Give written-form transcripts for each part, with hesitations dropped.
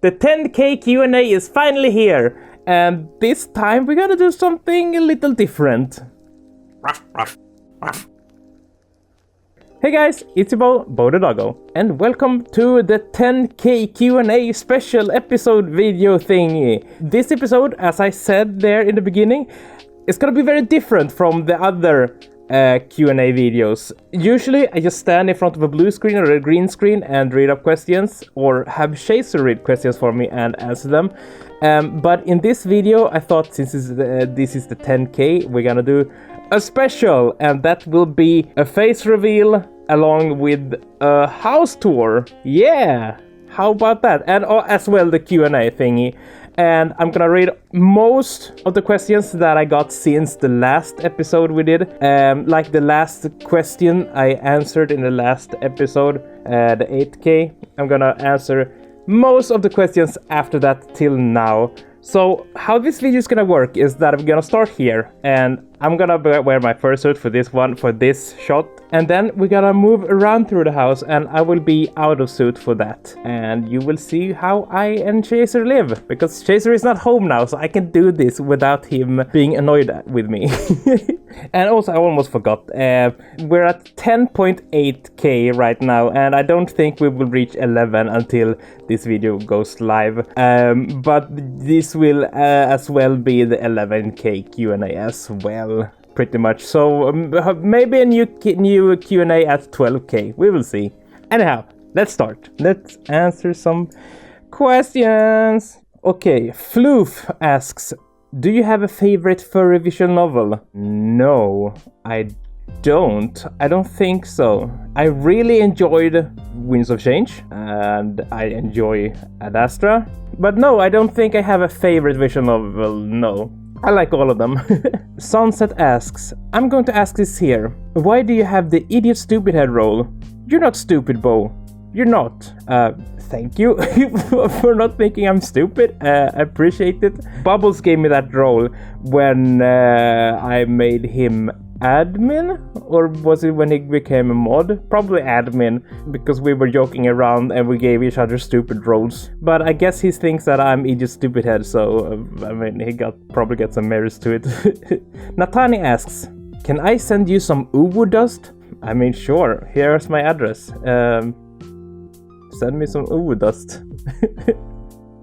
The 10k Q&A is finally here, and this time we're gonna do something a little different. Hey guys, it's your Bo the Doggo, and welcome to the 10k Q&A special episode video thingy. This episode, as I said there in the beginning, is gonna be very different from the other Q&A videos. Usually I just stand in front of a blue screen or a green screen and read up questions, or have Chaser read questions for me and answer them. But in this video I thought, since this is the 10k, we're gonna do a special, and that will be a face reveal along with a house tour. Yeah, how about that? And as well the Q&A thingy. And I'm gonna read most of the questions that I got since the last episode we did. Like the last question I answered in the last episode, the 8k. I'm gonna answer most of the questions after that till now. So how this video is gonna work is that I'm gonna start here, and I'm gonna wear my fursuit for this one, for this shot, and then we're gonna move around through the house, and I will be out of suit for that. And you will see how I and Chaser live, because Chaser is not home now, so I can do this without him being annoyed with me. And also, I almost forgot, we're at 10.8k right now, and I don't think we will reach 11 until this video goes live. But this will as well be the 11k Q&A as well, pretty much. So maybe a new Q&A at 12k. We will see. Anyhow, let's start. Let's answer some questions. Okay, Floof asks, do you have a favorite furry visual novel? No, I don't. I don't think so. I really enjoyed Winds of Change, and I enjoy Addae. But no, I don't think I have a favorite visual novel, no. I like all of them. Sunset asks, I'm going to ask this here. Why do you have the idiot stupid head role? You're not stupid, Bo. You're not. Thank you for not thinking I'm stupid. I appreciate it. Bubbles gave me that role when I made him admin, or was it when he became a mod? Probably admin, because we were joking around and we gave each other stupid roles. But I guess he thinks that I'm idiot stupid head, so I mean, he probably got some merits to it. Natani asks, can I send you some uwu dust? I mean, sure. Here's my address. Send me some uwu dust.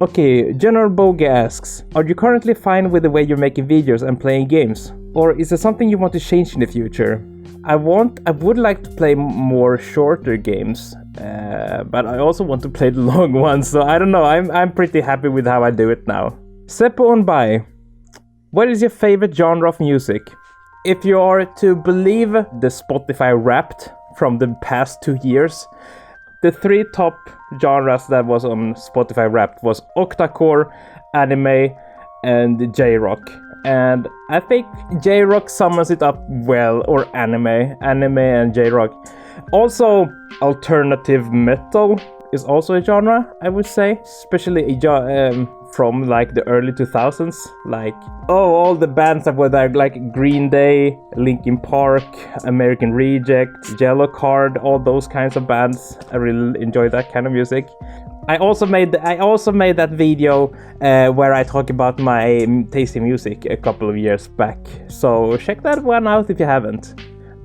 Okay, GeneralBogi asks, are you currently fine with the way you're making videos and playing games? Or is there something you want to change in the future? I would like to play more shorter games, but I also want to play the long ones, so I don't know, I'm pretty happy with how I do it now. Seppo on by, what is your favorite genre of music? If you are to believe the Spotify Wrapped from the past 2 years, the 3 top genres that was on Spotify Wrapped was octacore, anime, and J-rock. And I think J-rock summons it up well, or anime and J-rock. Also, alternative metal is also a genre, I would say, especially from like the early 2000s, like all the bands that were there, like Green Day, Linkin Park, American Reject, Yellowcard, all those kinds of bands. I really enjoy that kind of music. I also made that video where I talk about my taste in music a couple of years back, so check that one out if you haven't.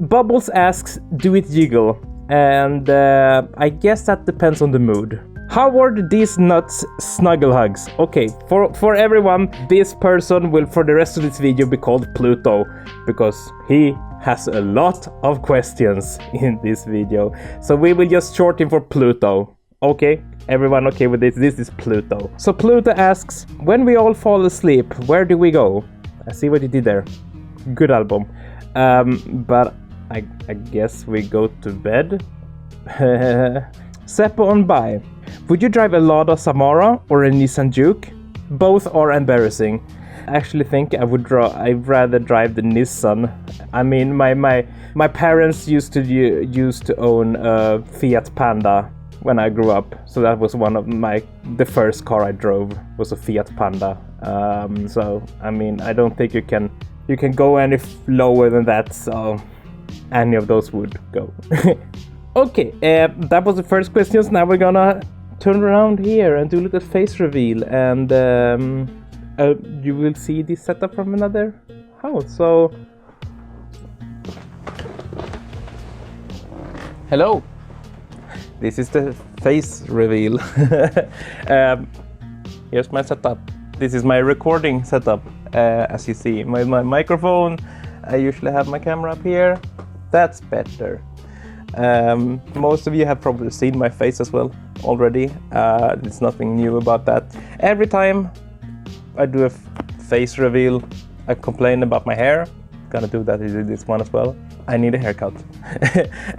Bubbles asks, do it jiggle? And I guess that depends on the mood. Howard these nuts snuggle hugs. Okay, for everyone, this person will for the rest of this video be called Pluto, because he has a lot of questions in this video. So we will just short him for Pluto. Okay, everyone okay with this? This is Pluto. So Pluto asks, when we all fall asleep, where do we go? I see what you did there. Good album. But I guess we go to bed. Seppo on by. Would you drive a Lada Samara or a Nissan Juke? Both are embarrassing. I actually think I'd rather drive the Nissan. I mean, my parents used to own a Fiat Panda when I grew up, so that was one of the first car I drove was a Fiat Panda. So I mean, I don't think you can go any lower than that, so any of those would go. Okay, that was the first questions. Now we're gonna turn around here and do a little face reveal, and you will see this setup from another house. So, hello. This is the face reveal. Here's my setup. This is my recording setup. As you see, my microphone. I usually have my camera up here. That's better. Most of you have probably seen my face as well already. There's nothing new about that. Every time I do a face reveal, I complain about my hair. Gonna do that in this one as well. I need a haircut.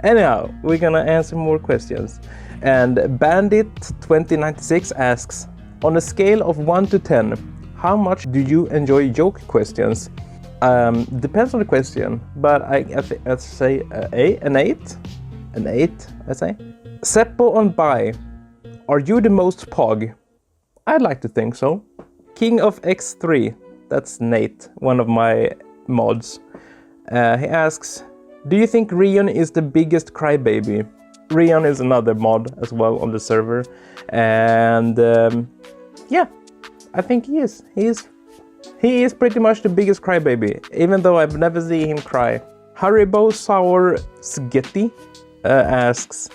Anyhow, we're gonna answer more questions. And Bandit2096 asks, on a scale of 1 to 10, how much do you enjoy joke questions? Depends on the question, but I'd say an 8. An 8, I say. Seppo on Buy, are you the most pog? I'd like to think so. King of X3, that's Nate, one of my mods. He asks, do you think REEON is the biggest crybaby? REEON is another mod as well on the server, and yeah, I think he is. He is pretty much the biggest crybaby, even though I've never seen him cry. Haribo Sour Sgetty asks,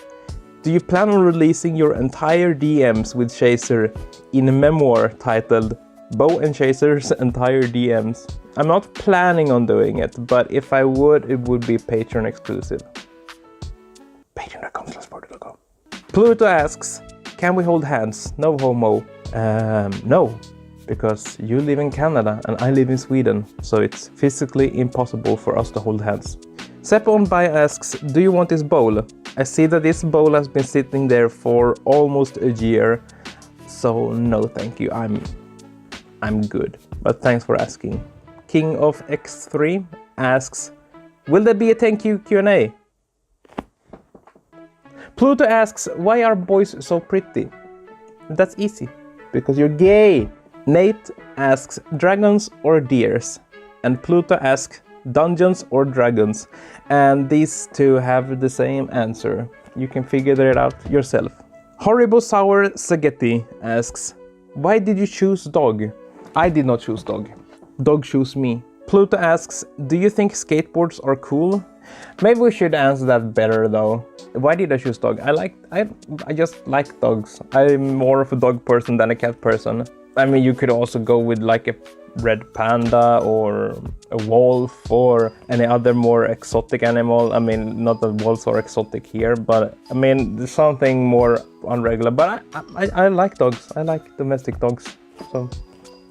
do you plan on releasing your entire DMs with Chaser in a memoir titled Bow and Chaser's Entire DMs? I'm not planning on doing it, but if I would, it would be Patreon exclusive. Patreon.com/SirDevilTheFox. Pluto asks, can we hold hands? No homo. No, because you live in Canada and I live in Sweden, so it's physically impossible for us to hold hands. Sepon Bai asks, do you want this bowl? I see that this bowl has been sitting there for almost a year, so no thank you, I'm good, but thanks for asking. King of X3 asks, will there be a thank you Q&A? Pluto asks, why are boys so pretty? That's easy, because you're gay. Nate asks, dragons or deers? And Pluto asks, dungeons or dragons? And these two have the same answer. You can figure it out yourself. Horrible Sour Spaghetti asks, why did you choose dog? I did not choose dog. Dog chose me. Pluto asks, do you think skateboards are cool? Maybe we should answer that better though. Why did I choose dog? I just like dogs. I'm more of a dog person than a cat person. I mean, you could also go with like a red panda or a wolf or any other more exotic animal. I mean, not that wolves are exotic here, but I mean, there's something more unregular. But I like dogs. I like domestic dogs. So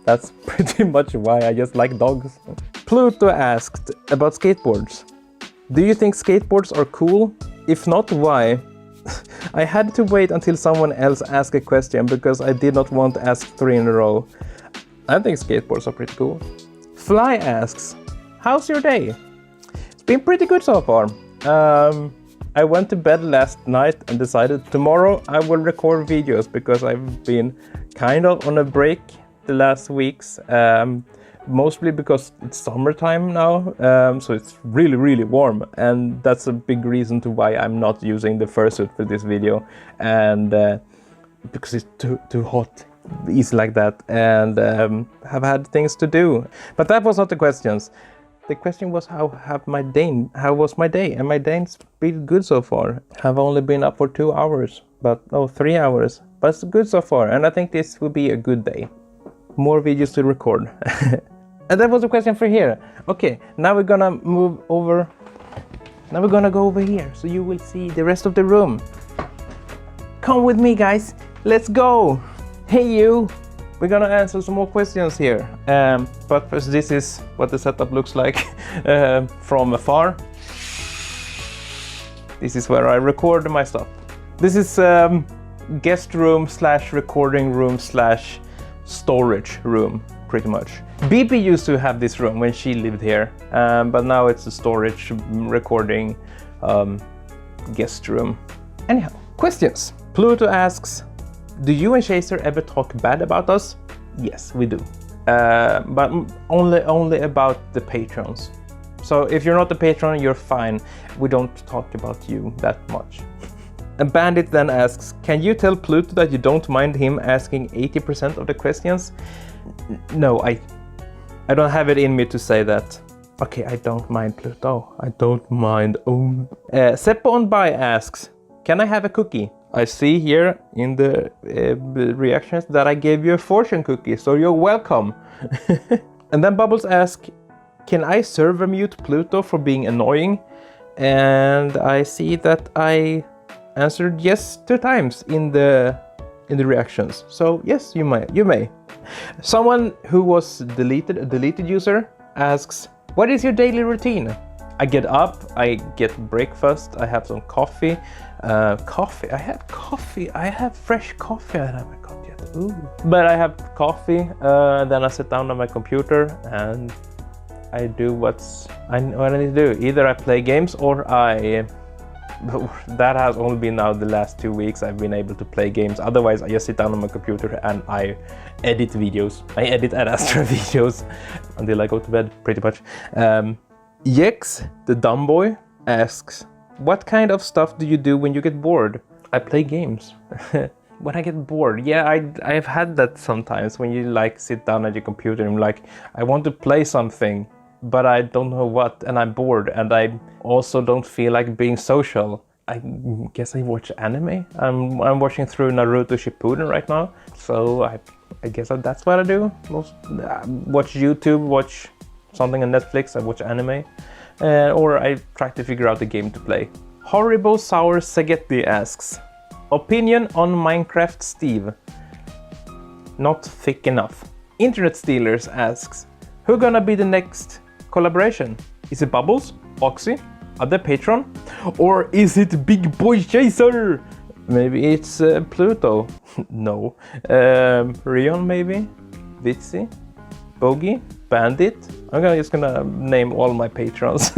that's pretty much why I just like dogs. Pluto asked about skateboards. Do you think skateboards are cool? If not, why? I had to wait until someone else asked a question because I did not want to ask 3 in a row. I think skateboards are pretty cool. Fly asks, how's your day? It's been pretty good so far. I went to bed last night and decided tomorrow I will record videos because I've been kind of on a break the last weeks. Mostly because it's summertime now, so it's really warm, and that's a big reason to why I'm not using the fursuit for this video, and because it's too hot, easy like that, and have had things to do. But that was not the questions. The question was how was my day, and my day's been good so far. Have only been up for 2 hours, but 3 hours, but it's good so far, and I think this will be a good day. More videos to record. And that was a question for here. Okay, now we're gonna move over. Now we're gonna go over here, so you will see the rest of the room. Come with me, guys. Let's go. Hey, you. We're gonna answer some more questions here. But first, this is what the setup looks like from afar. This is where I record my stuff. This is guest room / recording room / storage room, pretty much. Bibi used to have this room when she lived here, but now it's a storage, recording, guest room. Anyhow, questions. Pluto asks, do you and Chaser ever talk bad about us? Yes, we do. But only about the patrons. So if you're not a patron, you're fine. We don't talk about you that much. And Bandit then asks, can you tell Pluto that you don't mind him asking 80% of the questions? No, I don't have it in me to say that. Okay, I don't mind Pluto. I don't mind. Seppo on by asks, can I have a cookie? I see here in the reactions that I gave you a fortune cookie, so you're welcome. And then Bubbles asks, can I server mute Pluto for being annoying? And I see that I answered yes 2 times in the reactions. So yes, you may. Someone who was deleted, a deleted user, asks, what is your daily routine? I get up, I get breakfast, I have some coffee. I have coffee. I have fresh coffee. I haven't got yet. Ooh. But I have coffee. Then I sit down on my computer and I do what I need to do. Either I play games or that has only been now the last 2 weeks I've been able to play games. Otherwise, I just sit down on my computer and I edit videos. I edit Ad Astra videos until I go to bed, pretty much. Yex, the dumb boy, asks, what kind of stuff do you do when you get bored? I play games. When I get bored, yeah, I've had that sometimes when you like sit down at your computer and like, I want to play something, but I don't know what, and I'm bored, and I also don't feel like being social. I guess I watch anime. I'm watching through Naruto Shippuden right now, so I guess that's what I do. Watch YouTube, watch something on Netflix, I watch anime, or I try to figure out a game to play. Horrible Sour Sagetti asks, opinion on Minecraft Steve? Not thick enough. Internet Stealers asks, who gonna be the next collaboration? Is it Bubbles, Oxy, other Patron, or is it Big Boy Chaser? Maybe it's Pluto. No. REEON maybe? Vitsi? Bogi? Bandit? I'm just gonna name all my patrons.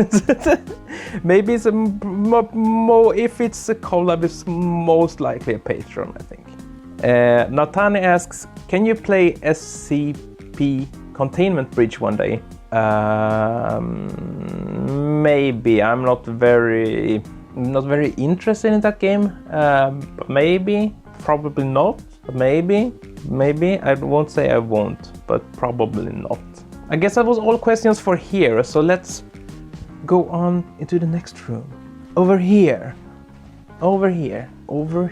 Maybe it's if it's a collab, it's most likely a patron, I think. Natani asks, can you play SCP Containment Bridge one day? Maybe. I'm not very interested in that game. But maybe, probably not. But maybe. I won't say I won't, but probably not. I guess that was all questions for here. So let's go on into the next room. Over here. Hello.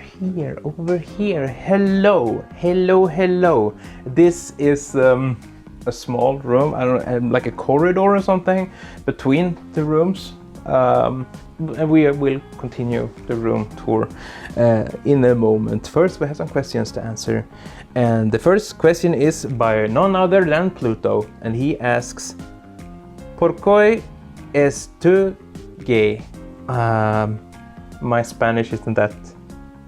This is a small room, I don't know, like a corridor or something between the rooms. And we will continue the room tour in a moment. First, we have some questions to answer. And the first question is by none other than Pluto. And he asks, ¿Por qué es tú gay? My Spanish isn't that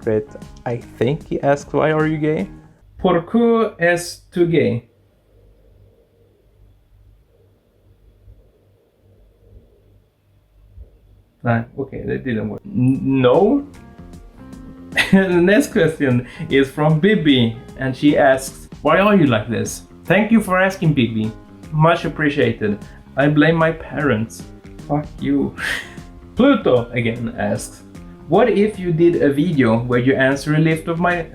great. I think he asks, why are you gay? ¿Por qué es tú gay? Okay, that didn't work. No. The next question is from Bibi, and she asks, why are you like this? Thank you for asking, Bibi. Much appreciated. I blame my parents. Fuck you. Pluto again asks, what if you did a video where you answer a list of my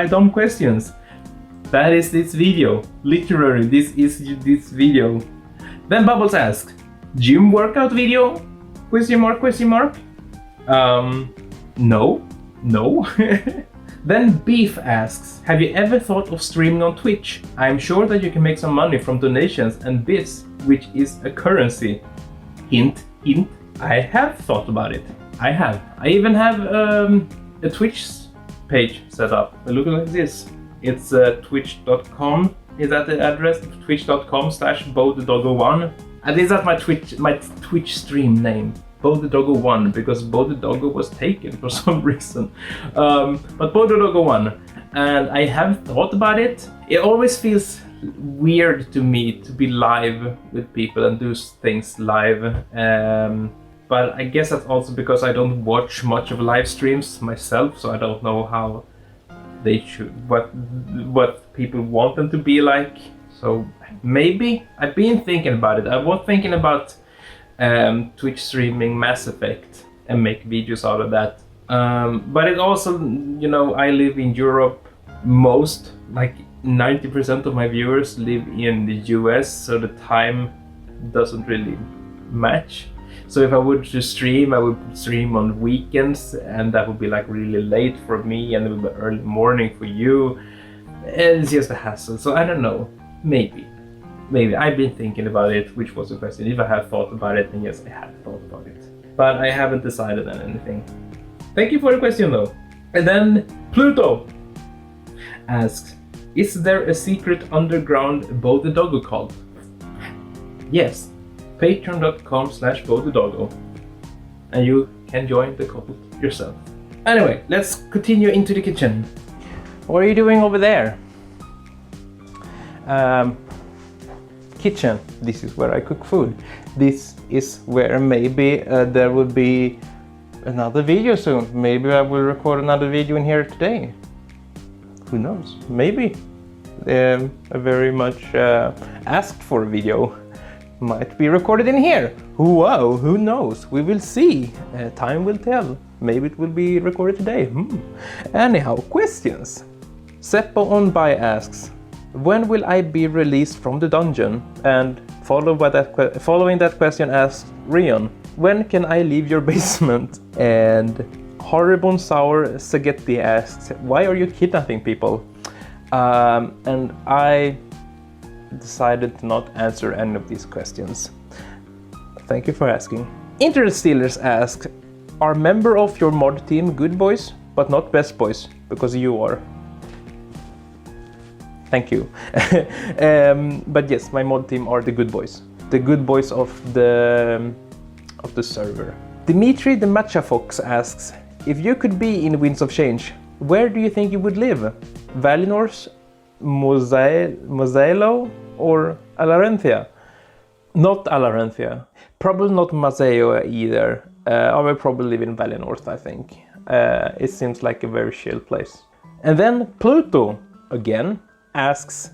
dumb questions? That is this video. Literally, this is this video. Then Bubbles asks, gym workout video? Question mark? No. Then Beef asks, have you ever thought of streaming on Twitch? I'm sure that you can make some money from donations and bits, which is a currency. Hint. I have thought about it. I even have a Twitch page set up. Look like this. It's twitch.com. Is that the address? twitch.com/bowthedoggo1. At least that's my Twitch stream name. bowthedoggo1, because bowthedoggo was taken for some reason. But bowthedoggo1. And I have thought about it. It always feels weird to me to be live with people and do things live. But I guess that's also because I don't watch much of live streams myself, so I don't know how they should, what people want them to be like. So maybe I've been thinking about it. I was thinking about Twitch streaming Mass Effect and make videos out of that. But it also, you know, I live in Europe. Most, like 90% of my viewers live in the US, so the time doesn't really match. So if I would just stream, I would stream on weekends, and that would be like really late for me, and it would be early morning for you. It's just a hassle. So I don't know. Maybe I've been thinking about it, which was the question. If I have thought about it, then yes, I have thought about it. But I haven't decided on anything. Thank you for the question though. And then Pluto asks, is there a secret underground bowtherdoggo cult? Yes, patreon.com/bowtherdoggo, and you can join the cult yourself. Anyway, let's continue into the kitchen. What are you doing over there? Kitchen, this is where I cook food. This is where maybe there will be another video soon. Maybe I will record another video in here today. Who knows? Maybe a very much asked for video might be recorded in here. Whoa, who knows? We will see. Time will tell. Maybe it will be recorded today. Anyhow, questions. Seppo on by asks, when will I be released from the dungeon? And following that question asks REEON, when can I leave your basement? And Horribon Sour Spaghetti asks, why are you kidnapping people? And I decided to not answer any of these questions. Thank you for asking. Internet Stealers asks, are member of your mod team good boys, but not best boys? Because you are. Thank you. But yes, my mod team are the good boys. The good boys of the server. Dimitri the Matcha Fox asks, if you could be in Winds of Change, where do you think you would live? Valinor's, Mosello, or Alarenthia? Not Alarenthia. Probably not Mazeo either. I will probably live in Valinorth, I think. It seems like a very chill place. And then Pluto, again, asks,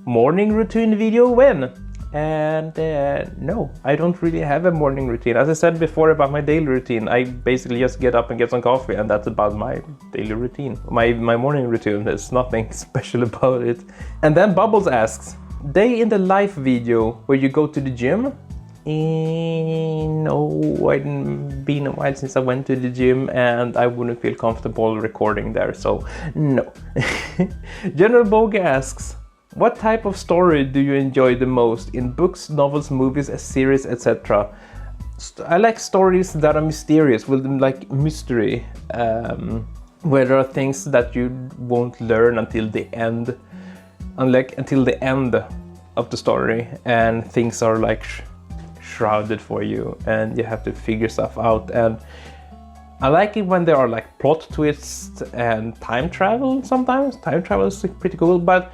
morning routine video when? And no, I don't really have a morning routine. As I said before about my daily routine, I basically just get up and get some coffee, and that's about my daily routine. My morning routine, there's nothing special about it. And then Bubbles asks, day in the life video where you go to the gym? No, it's been a while since I went to the gym, and I wouldn't feel comfortable recording there, so no. GeneralBogi asks, what type of story do you enjoy the most in books, novels, movies, series, etc.? I like stories that are mysterious, with like mystery, where there are things that you won't learn until the end, until the end of the story, and things are like shrouded for you, and you have to figure stuff out. And I like it when there are like plot twists and time travel. Sometimes time travel is pretty cool, but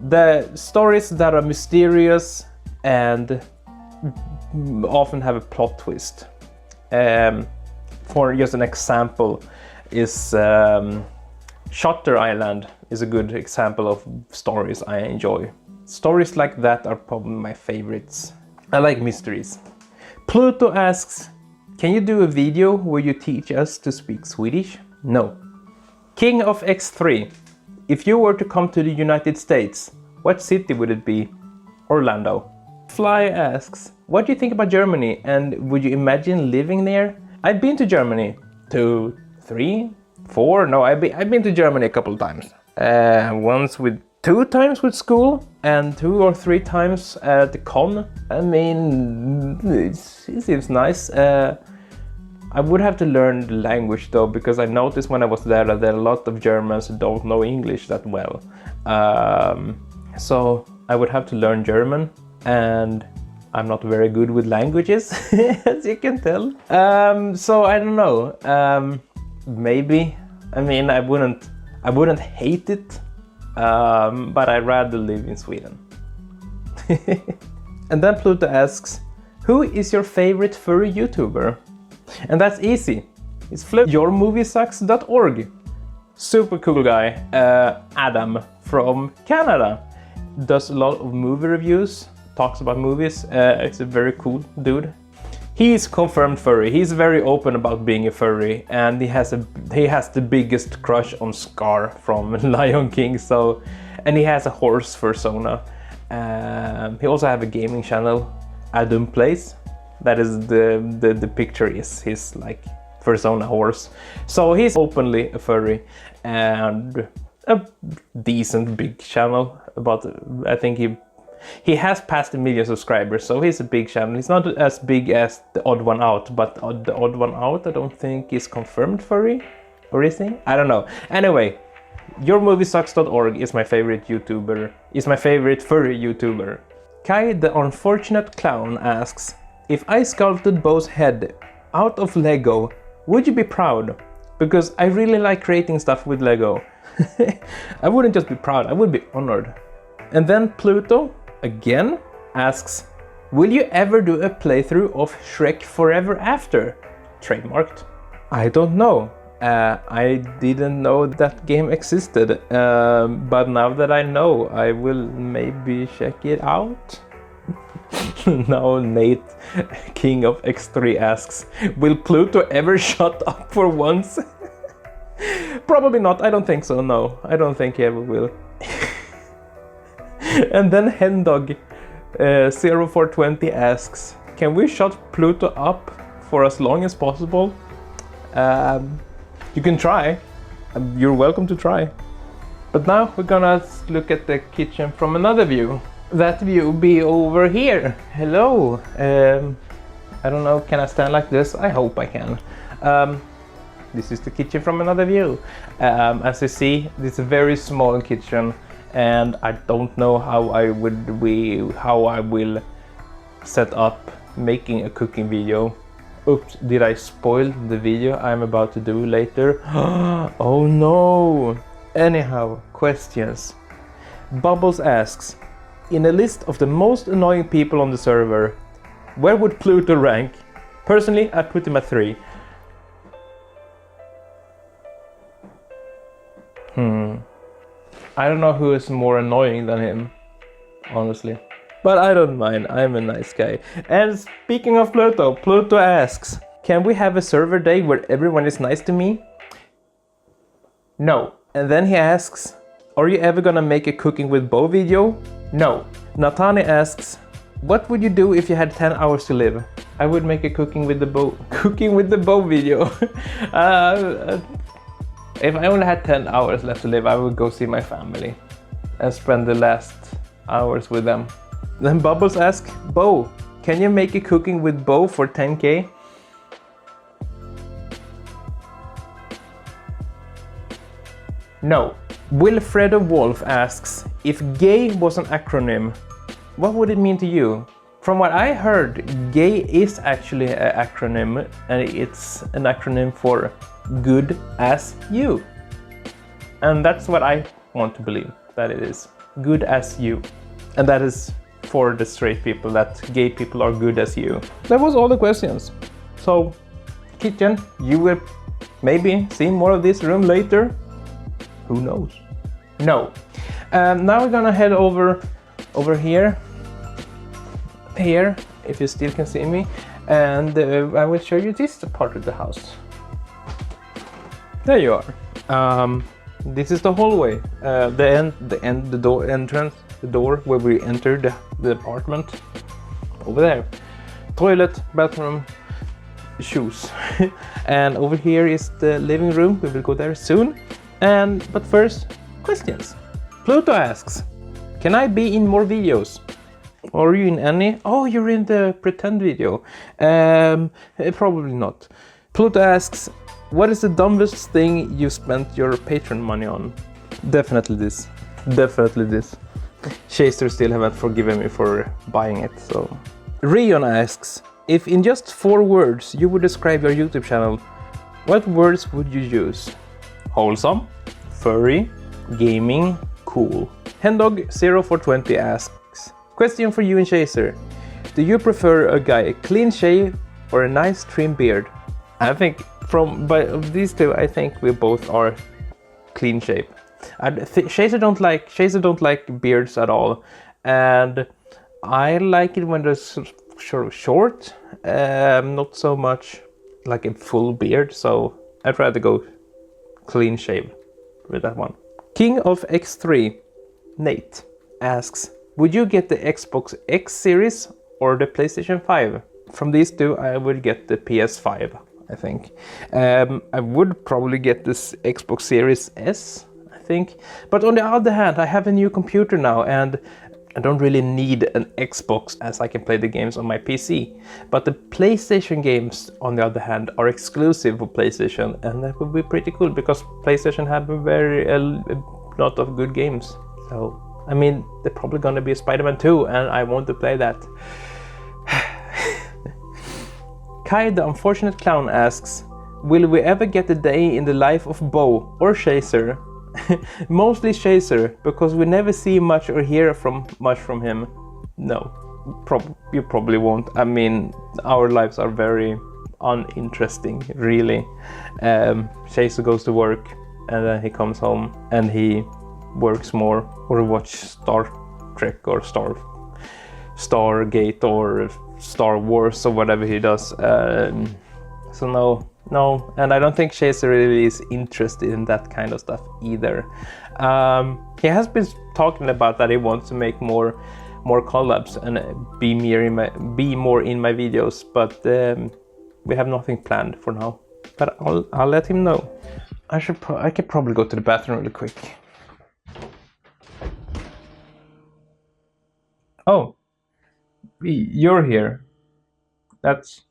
the stories that are mysterious and often have a plot twist. For just an example is Shutter Island is a good example of stories I enjoy. Stories like that are probably my favorites. I like mysteries. Pluto asks, can you do a video where you teach us to speak Swedish? No. King of X3, if you were to come to the United States, what city would it be? Orlando. Fly asks, what do you think about Germany, and would you imagine living there? I've been to Germany 2, 3, 4. No, I've been to Germany a couple of times. Once with 2 times with school and 2 or 3 times at the con. I mean, it seems nice. I would have to learn the language though, because I noticed when I was there that there are a lot of Germans who don't know English that well. So I would have to learn German, and I'm not very good with languages, as you can tell. So I don't know. Maybe. I mean, I wouldn't hate it, but I'd rather live in Sweden. And then Pluto asks, who is your favorite furry YouTuber? And that's easy. It's yourmoviesucks.org. Super cool guy, Adam from Canada. Does a lot of movie reviews, talks about movies. It's a very cool dude. He's confirmed furry. He's very open about being a furry, and he has the biggest crush on Scar from Lion King. So, and he has a horse persona. He also have a gaming channel, Addae Plays. That is the picture is his like persona horse. So he's openly a furry and a decent big channel. About I think he has passed 1 million subscribers, so he's a big channel. He's not as big as the Odd One Out, but the Odd One Out I don't think is confirmed furry, or is he? I don't know. Anyway, yourmoviesucks.org is my favorite YouTuber, is my favorite furry YouTuber. Kai the Unfortunate Clown asks, if I sculpted Bo's head out of Lego, would you be proud? Because I really like creating stuff with Lego. I wouldn't just be proud, I would be honored. And then Pluto, again, asks, will you ever do a playthrough of Shrek Forever After? Trademarked. I don't know. I didn't know that game existed, but now that I know, I will maybe check it out. Now Nate, King of X3 asks, will Pluto ever shut up for once? Probably not, I don't think so, no. I don't think he ever will. And then Hendog 0420 asks, can we shut Pluto up for as long as possible? You can try. You're welcome to try. But now we're gonna look at the kitchen from another view. That view be over here. Hello. I don't know, can I stand like this? I hope I can. This is the kitchen from another view. As you see, this is a very small kitchen, and I don't know how I will set up making a cooking video. Oops, did I spoil the video I'm about to do later? Oh no! Anyhow, questions. Bubbles asks, in a list of the most annoying people on the server, where would Pluto rank? Personally, I put him at 3. I don't know who is more annoying than him, honestly. But I don't mind, I'm a nice guy. And speaking of Pluto, Pluto asks, can we have a server day where everyone is nice to me? No. And then he asks, are you ever gonna make a cooking with Bo video? No. Natani asks, what would you do if you had 10 hours to live? I would make a cooking with the Bo video. If I only had 10 hours left to live, I would go see my family and spend the last hours with them. Then Bubbles asks, Bo, can you make a cooking with Bo for 10k? No. Wilfredo Wolf asks, if gay was an acronym, what would it mean to you? From what I heard, gay is actually an acronym, and it's an acronym for good as you. And that's what I want to believe, that it is. Good as you. And that is for the straight people, that gay people are good as you. That was all the questions. So, kitchen, you will maybe see more of this room later. Who knows? No. Now we're gonna head over here, if you still can see me, and I will show you this part of the house. There you are. This is the hallway, the door where we enter the apartment. Over there, toilet, bathroom, shoes, and over here is the living room. We will go there soon. But first, questions. Pluto asks, can I be in more videos? Are you in any? Oh, you're in the pretend video. Probably not. Pluto asks, what is the dumbest thing you spent your Patreon money on? Definitely this. Definitely this. Chaser still haven't forgiven me for buying it, so. REEON asks, if in just 4 words you would describe your YouTube channel, what words would you use? Wholesome, furry, gaming, cool. Hendog 0420 asks, question for you and Chaser. Do you prefer a guy clean shave or a nice trim beard? I think of these two, I think we both are clean shave. Chaser don't like beards at all, and I like it when there's short, not so much like a full beard, so I'd rather go clean shave with that one. King of X3, Nate, asks, would you get the Xbox X series or the PlayStation 5? From these two, I would get the PS5, I think. I would probably get this Xbox Series S, I think. But on the other hand, I have a new computer now, and I don't really need an Xbox as I can play the games on my PC. But the PlayStation games, on the other hand, are exclusive for PlayStation, and that would be pretty cool because PlayStation have a lot of good games. So, I mean, they're probably gonna be a Spider-Man 2, and I want to play that. Kai the Unfortunate Clown asks, will we ever get a day in the life of Bo or Chaser? Mostly Chaser, because we never see much or hear much from him. No, you probably won't. I mean, our lives are very uninteresting, really. Chaser goes to work, and then he comes home, and he works more, or watch Star Trek or Stargate or Star Wars or whatever he does. So no, and I don't think Chaser really is interested in that kind of stuff either. He has been talking about that he wants to make more collabs and be more in my videos, but we have nothing planned for now. But I'll let him know. I could probably go to the bathroom really quick. Oh, you're here. That's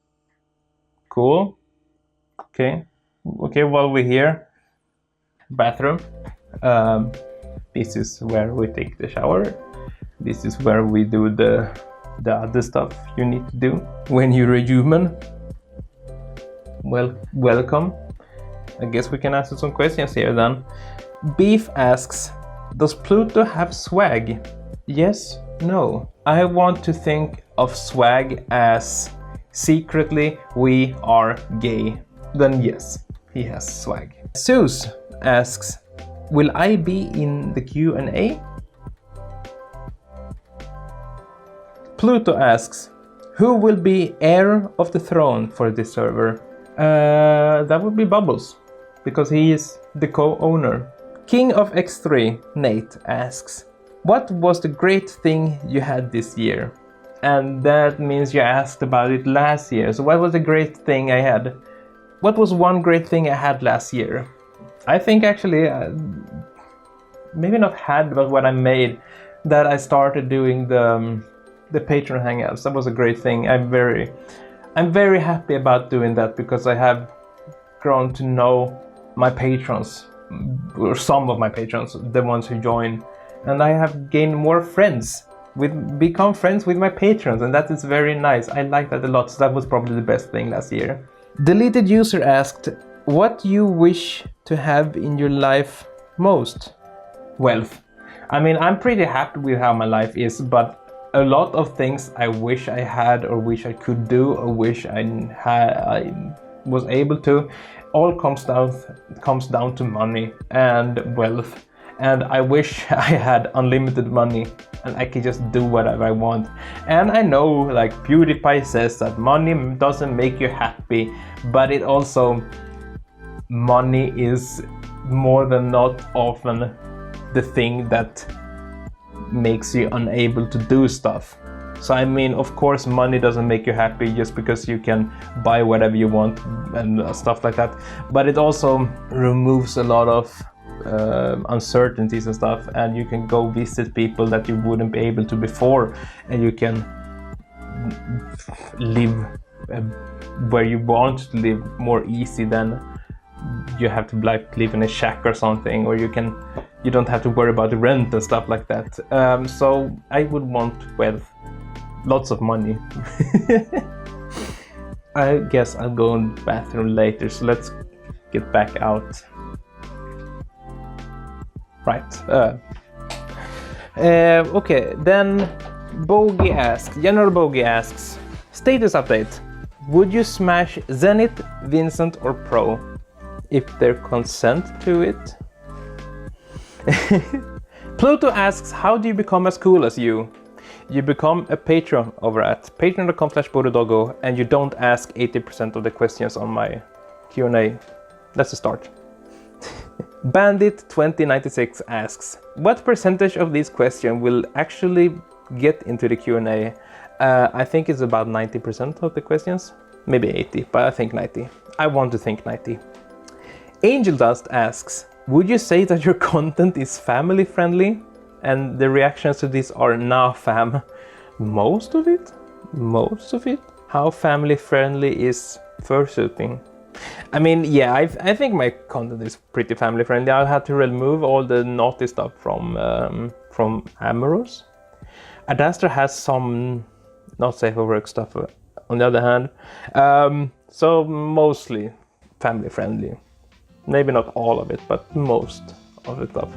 cool. Okay, while we're here, bathroom. This is where we take the shower. This is where we do the other stuff you need to do when you're a human. Well, welcome. I guess we can answer some questions here then. Beef asks, does Pluto have swag? Yes, no. I want to think of swag as secretly we are gay. Then yes, he has swag. Zeus asks, will I be in the Q&A? Pluto asks, who will be heir of the throne for this server? That would be Bubbles, because he is the co-owner. King of X3, Nate, asks, what was the great thing you had this year? And that means you asked about it last year. So what was the great thing I had? What was one great thing I had last year? I think actually, maybe not had, but what I made, that I started doing the Patreon hangouts. That was a great thing. I'm very happy about doing that because I have grown to know my patrons, or some of my patrons, the ones who join, and I have gained more friends, become friends with my patrons, and that is very nice. I like that a lot, so that was probably the best thing last year. Deleted user asked, what do you wish to have in your life most? Wealth. I mean, I'm pretty happy with how my life is, but a lot of things I wish I had, or wish I could do, or wish I was able to, all comes down to money and wealth. And I wish I had unlimited money and I could just do whatever I want. And I know, like PewDiePie says, that money doesn't make you happy, but it also, money is more than not often the thing that makes you unable to do stuff. So I mean, of course, money doesn't make you happy just because you can buy whatever you want and stuff like that. But it also removes a lot of uncertainties and stuff, and you can go visit people that you wouldn't be able to before, and you can live where you want to live more easy than you have to like live in a shack or something, or you don't have to worry about the rent and stuff like that. So I would want wealth, lots of money. I guess I'll go in the bathroom later, so let's get back out. Right. Okay, then Bogi asks, GeneralBogi asks, status update. Would you smash Zenith, Vincent or Pro? If they consent to it? Pluto asks, how do you become as cool as you? You become a patron over at patreon.com/bowtherdoggo and you don't ask 80% of the questions on my Q&A. That's a start. Bandit2096 asks, what percentage of these questions will actually get into the Q&A? I think it's about 90% of the questions. Maybe 80, but I think 90. I want to think 90. Angel Dust asks, would you say that your content is family friendly? And the reactions to this are nah fam. Most of it? Most of it? How family friendly is fursuiting? I mean, yeah, I think my content is pretty family friendly. I'll have to remove all the naughty stuff from Amorous. Addae has some not safe for work stuff on the other hand. So mostly family friendly. Maybe not all of it, but most of the stuff.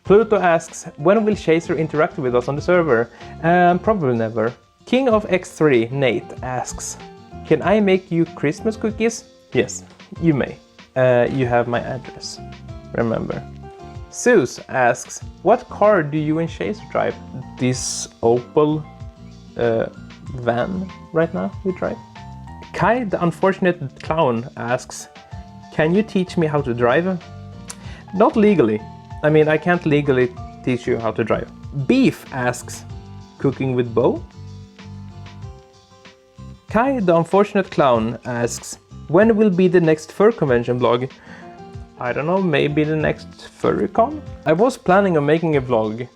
Pluto asks, when will Chaser interact with us on the server? Probably never. King of X3, Nate, asks, can I make you Christmas cookies? Yes, you may. You have my address, remember. Zeus asks, what car do you and Chaser drive? This Opel van right now we drive. Kai, the unfortunate clown, asks, can you teach me how to drive? Not legally. I mean, I can't legally teach you how to drive. Beef asks, cooking with bow? Kai, the unfortunate clown, asks, when will be the next fur convention vlog? I don't know, maybe the next FurryCon? I was planning on making a vlog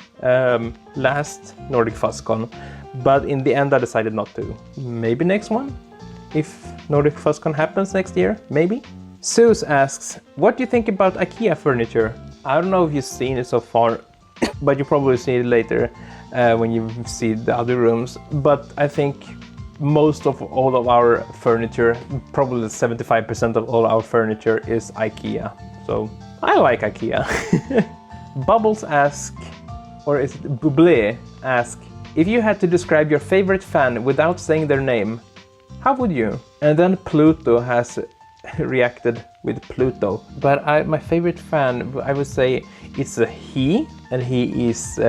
last Nordic FuzzCon, but in the end I decided not to. Maybe next one? If Nordic FuzzCon happens next year, maybe? Zeus asks, what do you think about IKEA furniture? I don't know if you've seen it so far, but you probably see it later when you see the other rooms. But I think most of all of our furniture, probably 75% of all our furniture is IKEA. So I like IKEA. Bubbles ask, or is it Bublé ask, if you had to describe your favorite fan without saying their name, how would you? And then Pluto has reacted with Pluto. But my favorite fan, I would say it's a he, and he is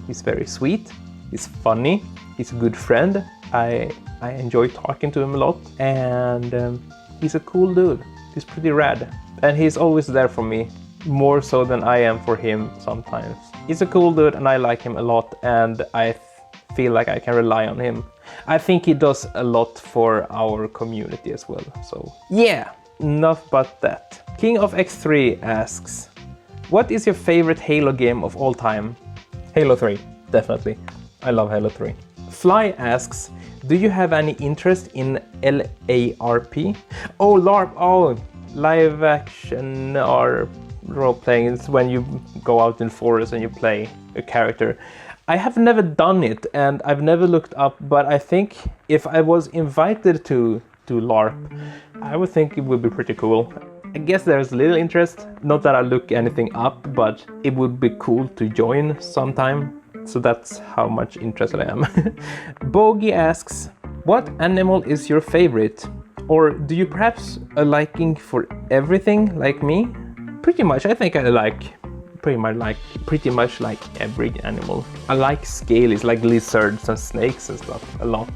he's very sweet, he's funny, he's a good friend. I enjoy talking to him a lot, and he's a cool dude. He's pretty rad, and he's always there for me, more so than I am for him sometimes. He's a cool dude and I like him a lot, and I feel like I can rely on him. I think he does a lot for our community as well, so yeah, enough about that. King of X3 asks, what is your favorite Halo game of all time? Halo 3, definitely. I love Halo 3. Fly asks, do you have any interest in LARP? Oh, LARP, oh, live action or role-playing. It's when you go out in forest and you play a character. I have never done it and I've never looked up, but I think if I was invited to LARP, I would think it would be pretty cool. I guess there's little interest, not that I look anything up, but it would be cool to join sometime. So that's how much interested I am. Bogi asks, what animal is your favorite? Or do you perhaps a liking for everything like me? Pretty much, I think I like pretty much like every animal. I like scalies, like lizards and snakes and stuff a lot.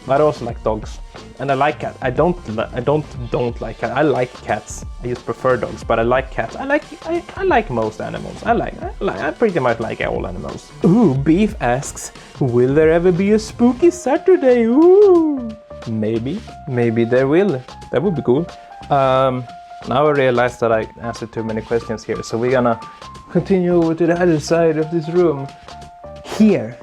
But I also like dogs, and I like cats. I don't like cats. I like cats. I just prefer dogs, but I like cats. I like most animals. I pretty much like all animals. Ooh, Beef asks, will there ever be a spooky Saturday? Ooh, maybe there will. That would be cool. Now I realize that I answered too many questions here, so we're gonna continue over to the other side of this room. Here.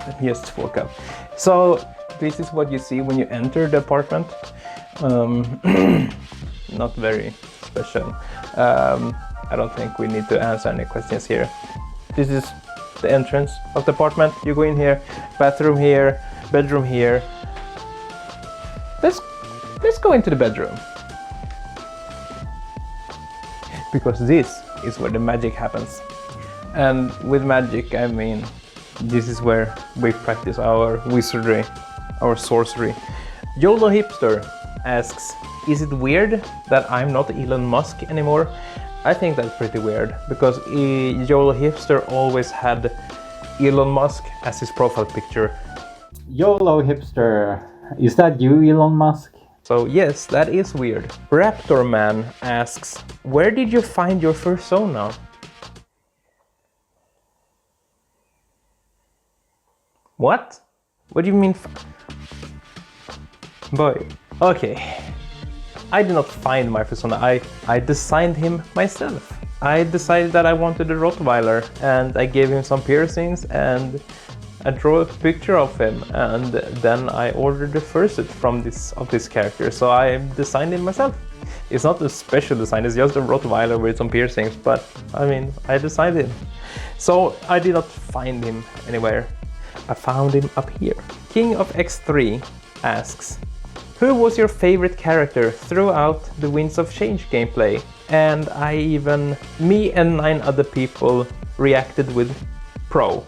Let me just walk up. So this is what you see when you enter the apartment. Not very special. I don't think we need to answer any questions here. This is the entrance of the apartment. You go in here, bathroom here, bedroom here. Let's go into the bedroom. Because this is where the magic happens. And with magic, I mean, this is where we practice our wizardry, our sorcery. YOLO Hipster asks, is it weird that I'm not Elon Musk anymore? I think that's pretty weird, because YOLO Hipster always had Elon Musk as his profile picture. YOLO Hipster, is that you, Elon Musk? So yes, that is weird. Raptor Man asks, where did you find your fursona? What? What do you mean? Boy, okay. I did not find my fursona, I designed him myself. I decided that I wanted a Rottweiler, and I gave him some piercings, and I drew a picture of him, and then I ordered the fursuit from this character, so I designed him myself. It's not a special design, it's just a Rottweiler with some piercings, but I mean, I designed him. So I did not find him anywhere. I found him up here. King of X3 asks, who was your favorite character throughout the Winds of Change gameplay? And me and 9 other people reacted with Pro.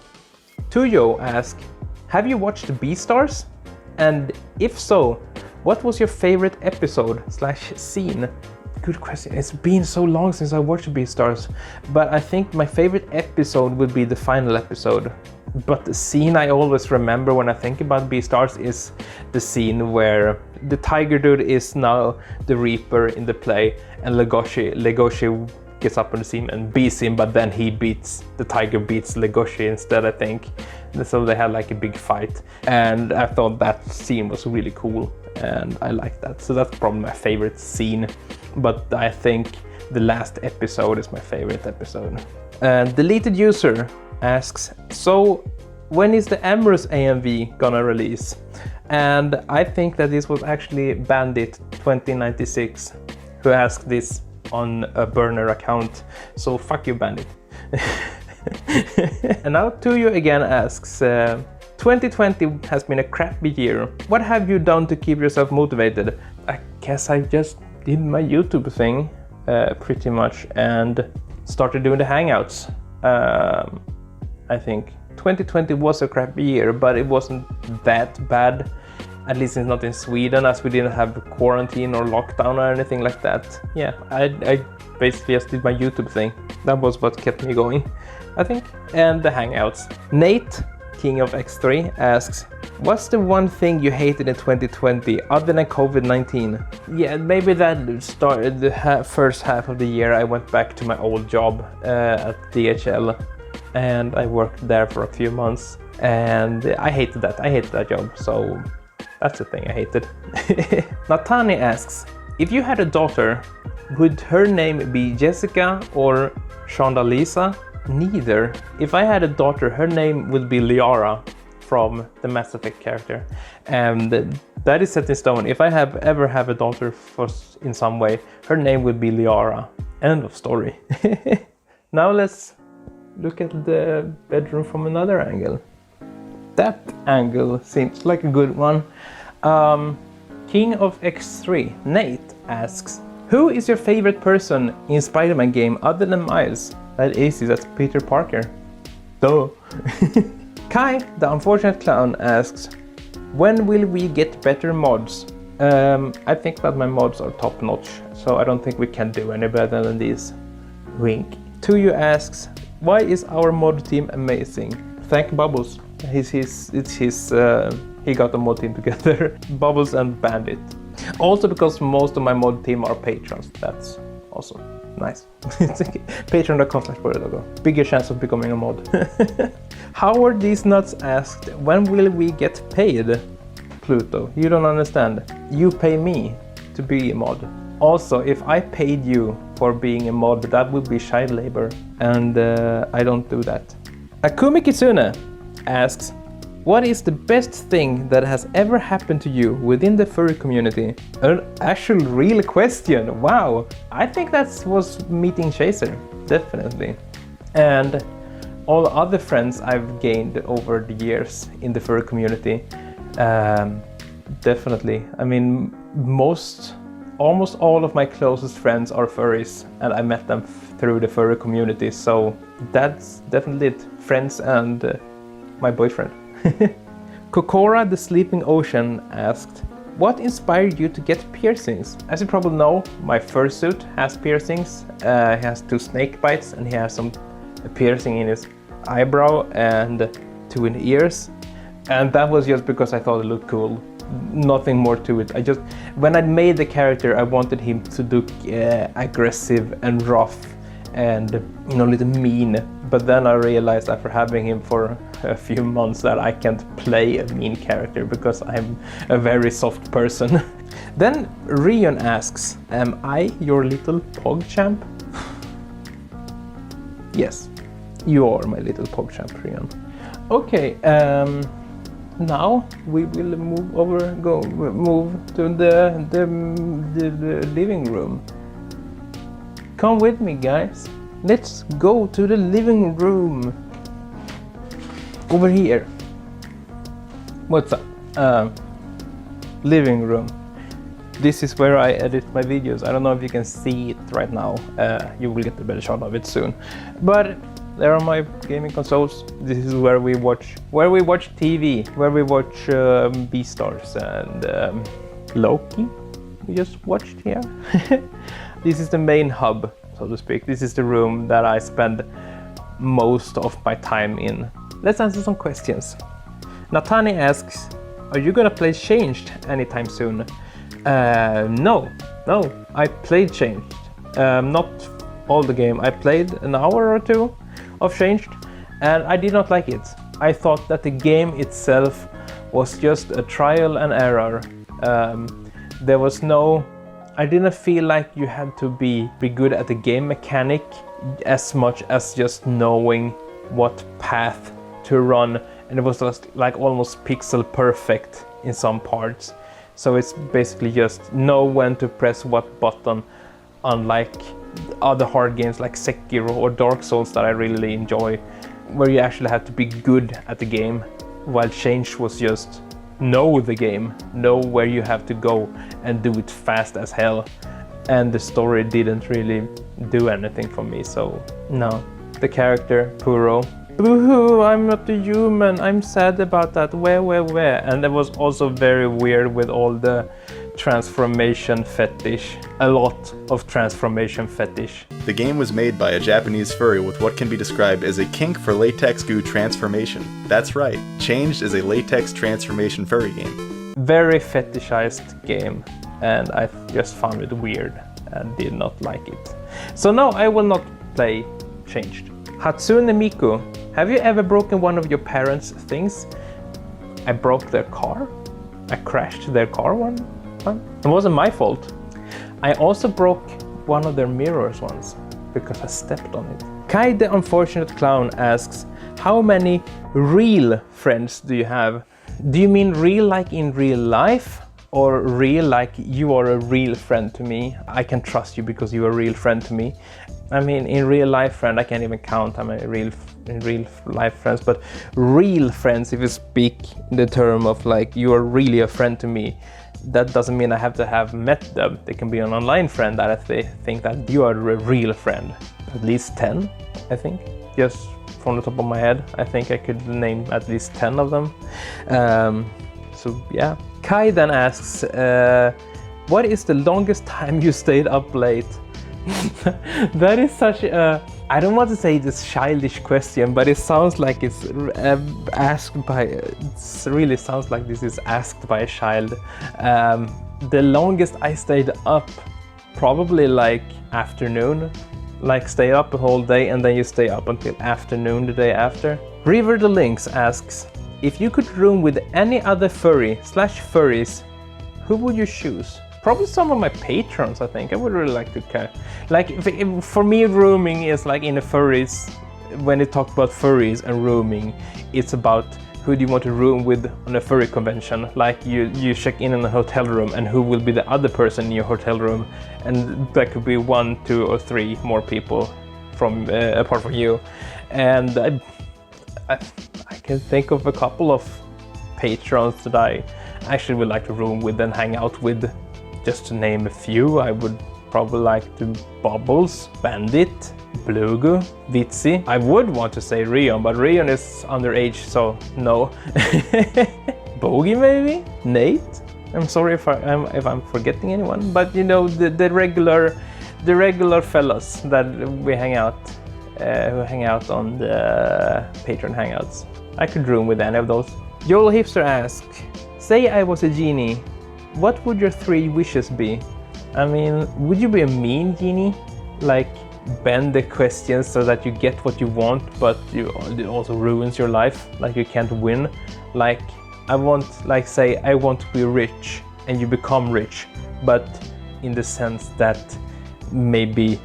Tuyo asks, have you watched Beastars? And if so, what was your favorite episode / scene? Good question. It's been so long since I watched Beastars, but I think my favorite episode would be the final episode. But the scene I always remember when I think about Beastars is the scene where the tiger dude is now the Reaper in the play, and Legoshi gets up on the scene and beats him, but then the tiger beats Legoshi instead, I think. So they had like a big fight, and I thought that scene was really cool, and I liked that. So that's probably my favorite scene, but I think the last episode is my favorite episode. And Deleted User asks, so when is the Amorous AMV gonna release? And I think that this was actually Bandit 2096 who asked this on a burner account, so fuck you, Bandit. And now Tuyo again asks, 2020 has been a crappy year. What have you done to keep yourself motivated? I guess I just did my YouTube thing pretty much, and started doing the Hangouts. I think 2020 was a crappy year, but it wasn't that bad. At least it's not in Sweden, as we didn't have quarantine or lockdown or anything like that. Yeah, I basically just did my YouTube thing. That was what kept me going, I think. And the Hangouts. Nate, King of X3, asks, what's the one thing you hated in 2020 other than COVID-19? Yeah, maybe that started the first half of the year. I went back to my old job at DHL, and I worked there for a few months, and I hated that job, so that's the thing I hated. Natani asks, if you had a daughter, would her name be Jessica or Shondalisa? Neither. If I had a daughter, her name would be Liara from the Mass Effect character, and that is set in stone. If I ever have a daughter in some way, her name would be Liara. End of story. Now let's look at the bedroom from another angle. That angle seems like a good one. King of X3, Nate asks, who is your favorite person in Spider-Man game other than Miles? That is easy, that's Peter Parker. Duh. Kai, the Unfortunate Clown, asks, when will we get better mods? I think that my mods are top notch, so I don't think we can do any better than these. Wink. Tuyo asks, why is our mod team amazing? Thank Bubbles. He got the mod team together. Bubbles and Bandit. Also because most of my mod team are patrons. That's awesome. Nice. Patreon.com/bowtherainbowwolf. Bigger chance of becoming a mod. Howard These Nuts asked, when will we get paid? Pluto, you don't understand. You pay me to be a mod. Also, if I paid you for being a mod, that would be child labor, and I don't do that. Akumi Kitsune asks, what is the best thing that has ever happened to you within the furry community? An actual real question, wow! I think that was meeting Chaser, definitely. And all other friends I've gained over the years in the furry community, definitely. I mean, almost all of my closest friends are furries, and I met them through the furry community, so that's definitely it. Friends and my boyfriend. Kokora the Sleeping Ocean asked, What inspired you to get piercings? As you probably know, my fursuit has piercings. He has 2 snake bites and he has some piercing in his eyebrow and 2 in the ears. And that was just because I thought it looked cool. Nothing more to it. When I made the character, I wanted him to look aggressive and rough and, you know, a little mean. But then I realized after having him for a few months that I can't play a mean character because I'm a very soft person. Then REEON asks, am I your little PogChamp? Yes, you are my little PogChamp, REEON. Okay, now we will move to the living room. Come with me, guys. Let's go to the living room. Over here. What's up? Living room. This is where I edit my videos. I don't know if you can see it right now. You will get a better shot of it soon. But there are my gaming consoles. This is where we watch TV, where we watch Beastars and Loke. We just watched here. This is the main hub, so to speak. This is the room that I spend most of my time in. Let's answer some questions. Natani asks, are you gonna play Changed anytime soon? No, I played Changed. Not all the game. I played an hour or 2 of Changed and I did not like it. I thought that the game itself was just a trial and error. There was I didn't feel like you had to be good at the game mechanic as much as just knowing what path to run, and it was just like almost pixel perfect in some parts. So it's basically just know when to press what button, unlike other hard games like Sekiro or Dark Souls that I really enjoy, where you actually have to be good at the game, while Change was just know the game, know where you have to go and do it fast as hell. And the story didn't really do anything for me, so no. The character, Puro. Boo-hoo, I'm not a human, I'm sad about that, where? And it was also very weird with all the transformation fetish. A lot of transformation fetish. The game was made by a Japanese furry with what can be described as a kink for latex goo transformation. That's right, Changed is a latex transformation furry game. Very fetishized game, and I just found it weird and did not like it. So no, I will not play Changed. Hatsune Miku, have you ever broken one of your parents' things? I broke their car? I crashed their car one time? It wasn't my fault. I also broke one of their mirrors once because I stepped on it. Kai the Unfortunate Clown asks, how many real friends do you have? Do you mean real like in real life? Or real like you are a real friend to me? I can trust you because you are a real friend to me. I mean, in real life friend, I can't even count how many in real life friends, but real friends, if you speak in the term of like you are really a friend to me, that doesn't mean I have to have met them. They can be an online friend that they think that you are a real friend. At least 10, I think. Just from the top of my head, I think I could name at least 10 of them. So yeah. Kai then asks, what is the longest time you stayed up late? That is such a, I don't want to say this childish question, but it sounds like it's asked by, it really sounds like this is asked by a child. The longest I stayed up, probably like afternoon, like stay up a whole day and then you stay up until afternoon the day after. River the Lynx asks, if you could room with any other furry/furries, who would you choose? Probably some of my patrons, I think. I would really like to like, if for me, rooming is like in the furries, when they talk about furries and rooming, it's about who do you want to room with on a furry convention. Like you check in a hotel room and who will be the other person in your hotel room. And that could be 1, 2, or 3 more people from apart from you. And I can think of a couple of patrons that I actually would like to room with and hang out with. Just to name a few, I would probably like to Bubbles, Bandit, Blugu, Vitsi. I would want to say REEON, but REEON is underage, so no. Bogi maybe? Nate? I'm sorry if I'm forgetting anyone, but you know, the regular fellas that we hang out, who hang out on the Patreon hangouts. I could room with any of those. Joel Hipster asks, say I was a genie, what would your 3 wishes be? I mean, would you be a mean genie? Like, bend the questions so that you get what you want, but it also ruins your life, like you can't win. Like, I want to be rich, and you become rich, but in the sense that maybe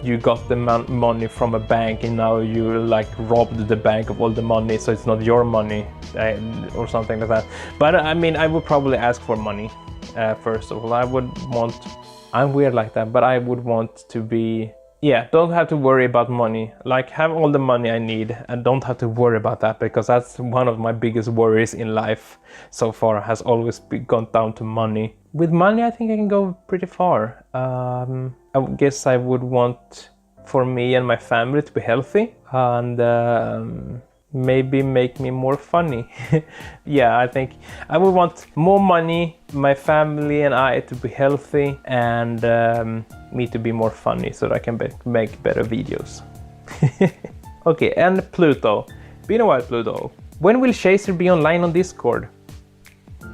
you got the money from a bank and now you like robbed the bank of all the money, so it's not your money, or something like that. But I mean, I would probably ask for money first of all. I'm weird like that, but I would want to be, yeah, don't have to worry about money. Like, have all the money I need and don't have to worry about that, because that's one of my biggest worries in life so far, has always gone down to money. With money, I think I can go pretty far. I guess I would want for me and my family to be healthy, and maybe make me more funny. Yeah, I think I would want more money, my family and I to be healthy, and me to be more funny so that I can make better videos. Okay, and Pluto. Been a while, Pluto. When will Chaser be online on Discord?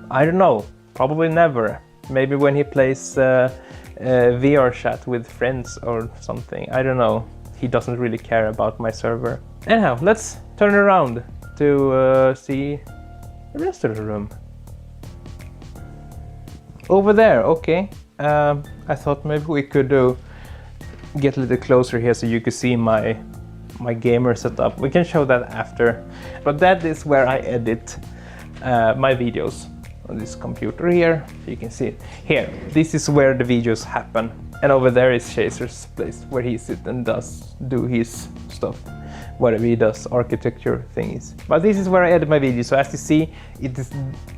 I don't know, probably never. Maybe when he plays VR chat with friends or something, I don't know. He doesn't really care about my server. Anyhow, let's turn around to see the rest of the room. Over there, okay. I thought maybe we could get a little closer here so you could see my gamer setup. We can show that after. But that is where I edit my videos on this computer here. You can see it. Here, this is where the videos happen. And over there is Chaser's place where he sits and do his stuff. Whatever he does, architecture thingies. But this is where I edit my videos. So as you see, it is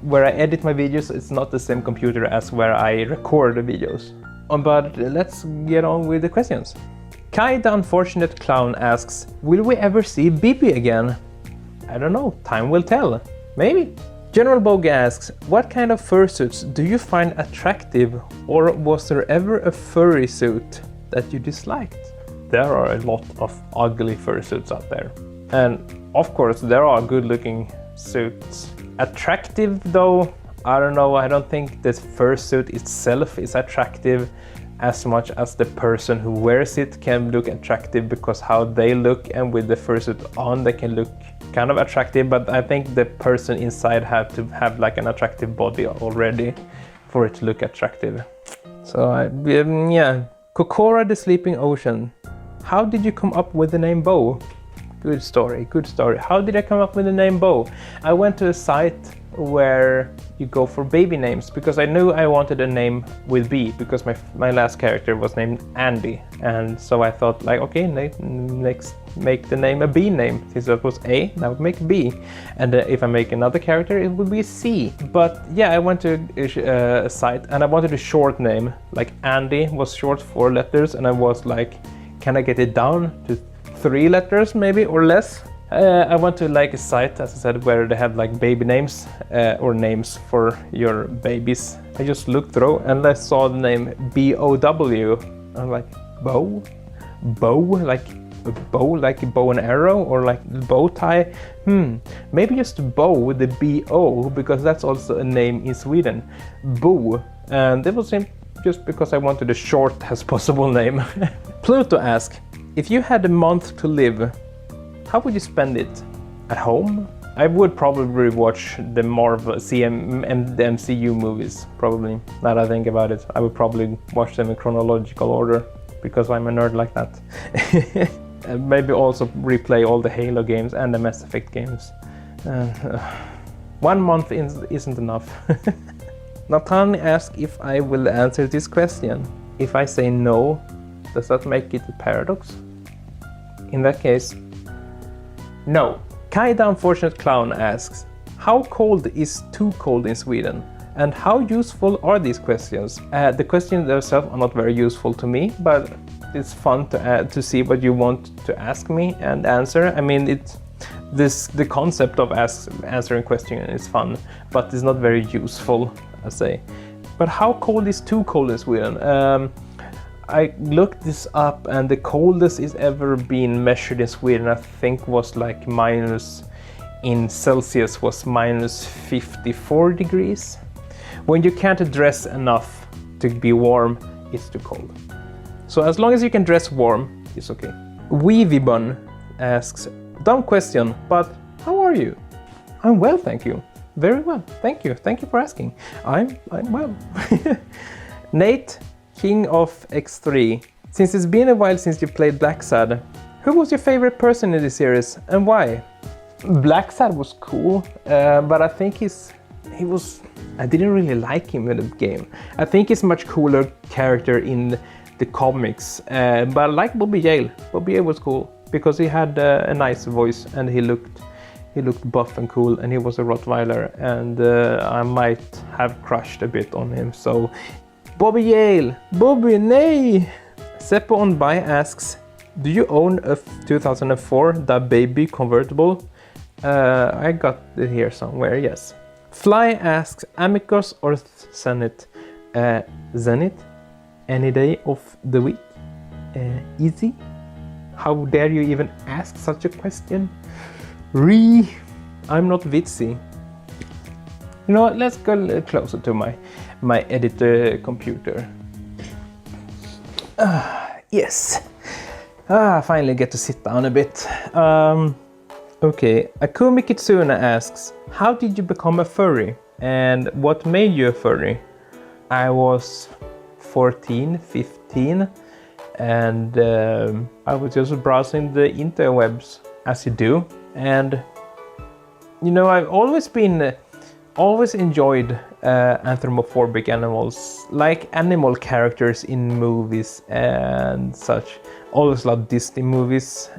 where I edit my videos. It's not the same computer as where I record the videos. But let's get on with the questions. Kai the Unfortunate Clown asks, will we ever see Bibi again? I don't know, time will tell. Maybe. GeneralBogi asks, what kind of fursuits do you find attractive, or was there ever a furry suit that you disliked? There are a lot of ugly fursuits out there. And of course there are good looking suits. Attractive though, I don't know, I don't think the fursuit itself is attractive as much as the person who wears it can look attractive, because how they look, and with the fursuit on they can look kind of attractive, but I think the person inside have to have like an attractive body already for it to look attractive. So yeah. Kokora the Sleeping Ocean. How did you come up with the name Bow? Good story, good story. How did I come up with the name Bow? I went to a site where you go for baby names, because I knew I wanted a name with B, because my last character was named Andy, and so I thought like, okay, next make the name a B name. Since that was A, now make B, and if I make another character it would be C. But yeah, I went to a site and I wanted a short name, like Andy was short 4 letters, and I was like, can I get it down to 3 letters maybe or less? I went to like a site, as I said, where they have like baby names or names for your babies. I just looked through and I saw the name B-O-W. I'm like, bow? Bow? Like a bow, like a bow and arrow, or like bow tie? Maybe just bow with the B-O, because that's also a name in Sweden. Bo. And it was just because I wanted the shortest possible name. Pluto asks, if you had a month to live, how would you spend it? At home? I would probably watch the Marvel, the MCU movies, probably. Now that I think about it, I would probably watch them in chronological order, because I'm a nerd like that. And maybe also replay all the Halo games and the Mass Effect games. 1 month isn't enough. Nathan asks if I will answer this question. If I say no, does that make it a paradox? In that case, no. Kai the Unfortunate Clown asks, how cold is too cold in Sweden? And how useful are these questions? The questions themselves are not very useful to me, but it's fun to see what you want to ask me and answer. I mean, the concept of answering questions is fun, but it's not very useful. I say. But how cold is too cold in Sweden? I looked this up, and the coldest it's ever been measured in Sweden, I think, was like minus in Celsius was minus 54 degrees. When you can't dress enough to be warm, it's too cold. So as long as you can dress warm, it's okay. Weevybun asks, dumb question, but how are you? I'm well, thank you. Very well, thank you. Thank you for asking. I'm well. Nate, King of X3. Since it's been a while since you played Black Sad, who was your favorite person in the series and why? Black Sad was cool, but I think I didn't really like him in the game. I think he's a much cooler character in the comics, but I like Bobby Yale. Bobby Yale was cool because he had a nice voice and he looked buff and cool, and he was a Rottweiler, and I might have crushed a bit on him. So Bobby Yale, Bobby, nay! Seppo on Buy asks, do you own a 2004 Da Baby convertible? I got it here somewhere, yes. Fly asks, Amicus or Zenith? Zenith? Any day of the week? Easy? How dare you even ask such a question? I'm not Vitsi. You know what, let's go a little closer to my editor computer. Yes. Finally get to sit down a bit. Okay, Akumi Kitsune asks, how did you become a furry? And what made you a furry? I was 14, 15, and I was just browsing the interwebs, as you do. And you know, I've always enjoyed anthropomorphic animals, like animal characters in movies and such. Always loved Disney movies,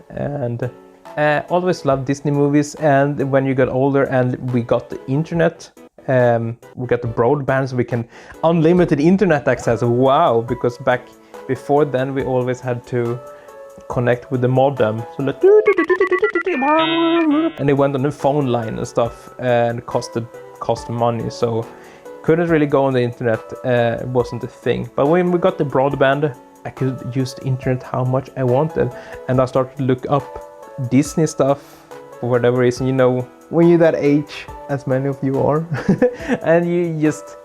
and when you got older and we got the internet, we got the broadband, so we can unlimited internet access. Wow, because before then we always had to connect with the modem, so like, and it went on the phone line and stuff, and cost money, so couldn't really go on the internet. It wasn't a thing. But when we got the broadband, I could use the internet how much I wanted, and I started to look up Disney stuff for whatever reason. You know, when you're that age, as many of you are, and you just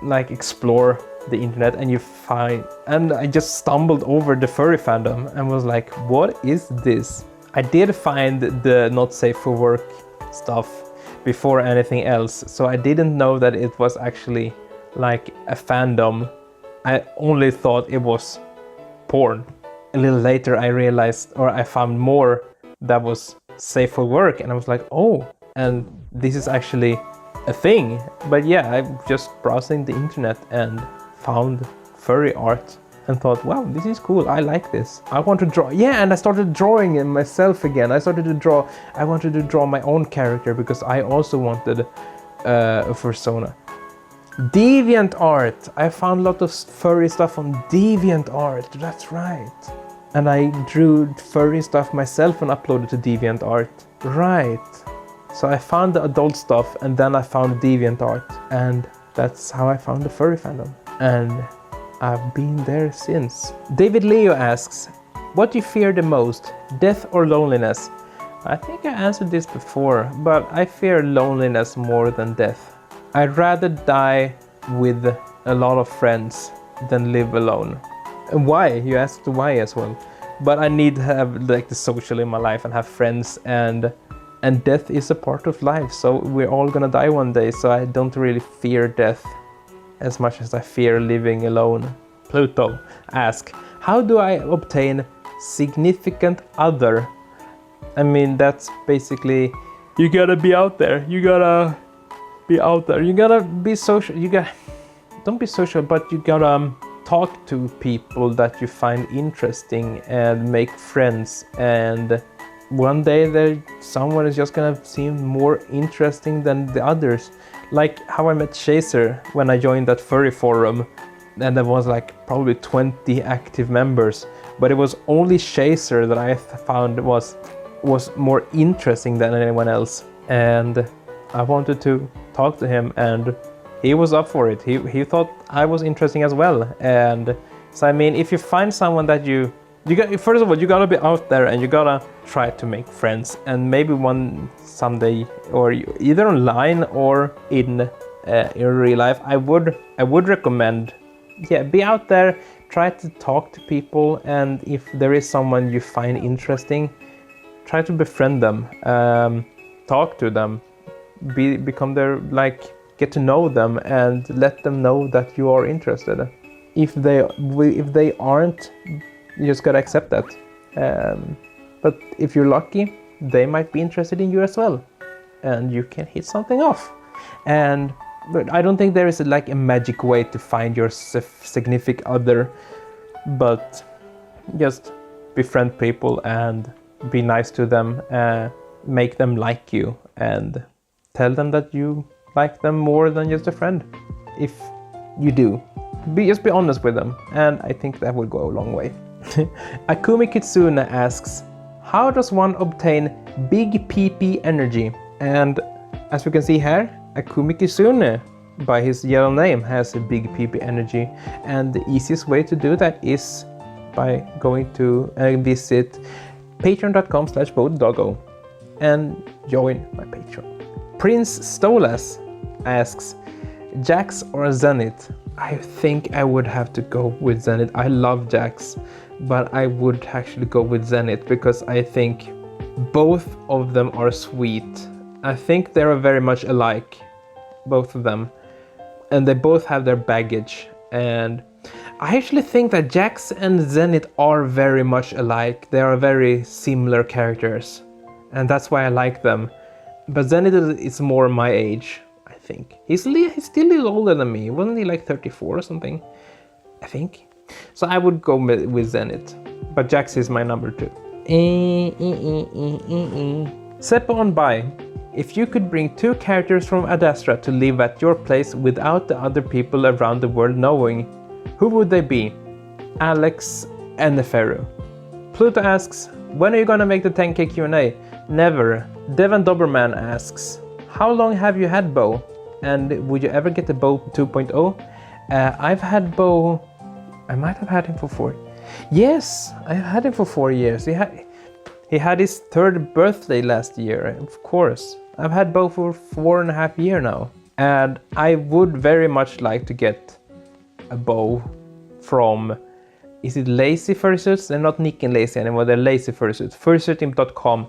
like explore the internet and you find, and I just stumbled over the furry fandom and was like, what is this? I did find the not safe for work stuff before anything else, so I didn't know that it was actually like a fandom. I only thought it was porn. A little later I realized, or I found more that was safe for work, and I was like, oh, and this is actually a thing. But yeah, I'm just browsing the internet and found furry art and thought, wow, this is cool, I like this, I want to draw. Yeah, and I started drawing it myself again. I wanted to draw my own character because I also wanted a persona. DeviantArt, I found a lot of furry stuff on DeviantArt, that's right. And I drew furry stuff myself and uploaded to DeviantArt, right. So I found the adult stuff, and then I found DeviantArt, and that's how I found the furry fandom. And I've been there since. David Leo asks, what do you fear the most, death or loneliness? I think I answered this before, but I fear loneliness more than death. I'd rather die with a lot of friends than live alone. And why? You asked why as well. But I need to have like the social in my life and have friends, and death is a part of life. So we're all gonna die one day, so I don't really fear death as much as I fear living alone. Pluto asks, how do I obtain significant other? I mean, that's basically, you gotta be out there. You gotta be social. Don't be social, but you gotta talk to people that you find interesting and make friends. And one day someone is just gonna seem more interesting than the others. Like how I met Chaser when I joined that furry forum, and there was like probably 20 active members, but it was only Chaser that I found was more interesting than anyone else, and I wanted to talk to him, and he was up for it. He thought I was interesting as well. And so I mean, if you find someone that you got, first of all, you gotta be out there and you gotta try to make friends. And maybe someday, or either online or in real life, I would recommend, be out there, try to talk to people, and if there is someone you find interesting, try to befriend them, talk to them, become their, get to know them and let them know that you are interested. If they aren't, you just gotta accept that. But if you're lucky, they might be interested in you as well, and you can hit something off. But I don't think there is a magic way to find your significant other, but just befriend people and be nice to them, make them like you, and tell them that you like them more than just a friend. If you do, just be honest with them, and I think that will go a long way. Akumi Kitsune asks, how does one obtain big PP energy? And as we can see here, Akumi Kitsune, by his yellow name, has a big PP energy, and the easiest way to do that is by going to visit patreon.com/bowtherdoggo and join my Patreon. Prince Stolas asks, Jax or Zenith? I think I would have to go with Zenith. I love Jax, but I would actually go with Zenith because I think both of them are sweet. I think they're very much alike, both of them, and they both have their baggage. And I actually think that Jax and Zenith are very much alike. They are very similar characters, and that's why I like them. But Zenith is more my age, I think. He's still a little older than me. Wasn't he 34 or something? I think. So I would go with Zenith, but Jax is my number 2. Seppa on by. If you could bring 2 characters from Addae to live at your place without the other people around the world knowing, who would they be? Alex and Neferu. Pluto asks, when are you gonna make the 10k Q&A? Never. Devon Doberman asks, how long have you had Bow? And would you ever get the Bow 2.0? I've had Bow, I might have had him for 4. Yes, I've had him for 4 years. He had his 3rd birthday last year, of course. I've had Bow for 4.5 years now. And I would very much like to get a Bow from, is it Lazy Fursuits? They're not Nicky and Lazy anymore, they're Lazy Fursuits. Fursuiting.com.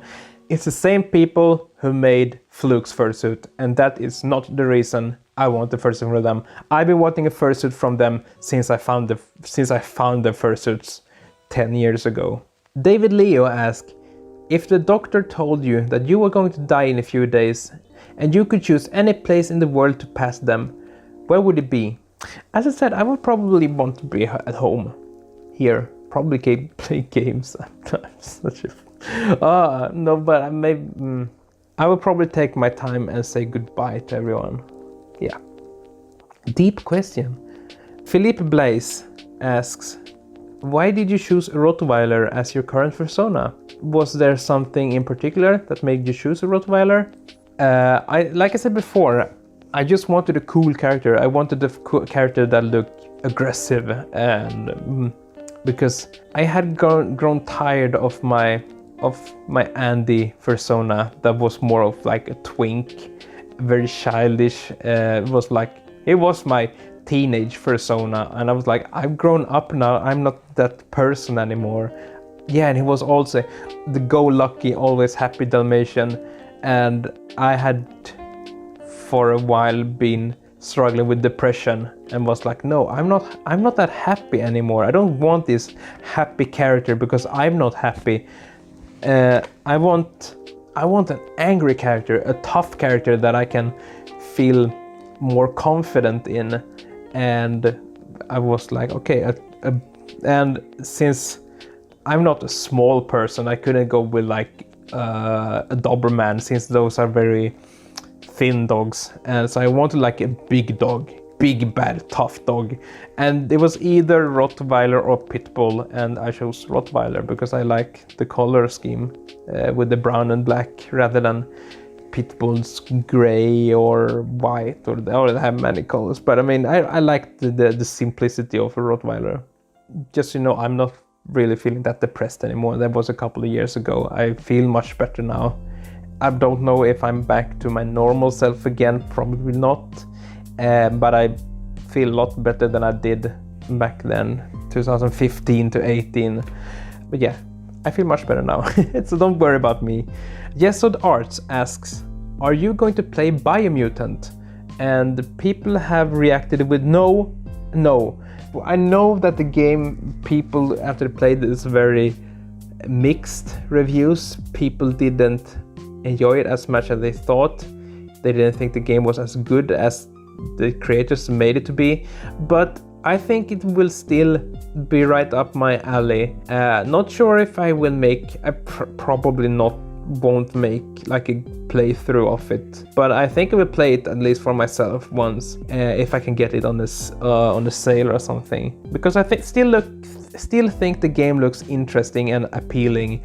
It's the same people who made Fluke's fursuit, and that is not the reason I want the fursuit from them. I've been wanting a fursuit from them since I found the fursuits 10 years ago. David Leo asks, if the doctor told you that you were going to die in a few days, and you could choose any place in the world to pass them, where would it be? As I said, I would probably want to be at home, here, probably play games. I'm such a... no, but I would probably take my time and say goodbye to everyone. Yeah. Deep question. Philippe Blaise asks, why did you choose a Rottweiler as your current persona? Was there something in particular that made you choose a Rottweiler? Like I said before, I just wanted a cool character. I wanted a character that looked aggressive, and because I had grown tired of my Andy persona that was more of like a twink, very childish. It was my teenage persona, and I was like, I've grown up now, I'm not that person anymore. Yeah, and he was also the go-lucky, always happy Dalmatian, and I had for a while been struggling with depression and was like, no, I'm not that happy anymore. I don't want this happy character because I'm not happy. I want an angry character, a tough character that I can feel more confident in. And I was like, okay, and since I'm not a small person, I couldn't go with like a Doberman, since those are very thin dogs, and so I wanted like a big dog, big bad tough dog, and it was either Rottweiler or Pitbull, and I chose Rottweiler because I like the color scheme with the brown and black rather than pit bulls gray or white, or they have many colors. But I mean, I like the simplicity of a Rottweiler. Just, you know, I'm not really feeling that depressed anymore. That was a couple of years ago. I feel much better now. I don't know if I'm back to my normal self again, probably not. But I feel a lot better than I did back then, 2015 to 18. But yeah, I feel much better now. So don't worry about me. Yesod Arts asks, are you going to play Biomutant? And people have reacted with no. I know that the game, people after they played this, very mixed reviews. People didn't enjoy it as much as they thought. They didn't think the game was as good as the creators made it to be. But I think it will still be right up my alley. Not sure if I will make, probably won't make like a playthrough of it, but I think I will play it at least for myself once, if I can get it on this on the sale or something, because I still think the game looks interesting and appealing.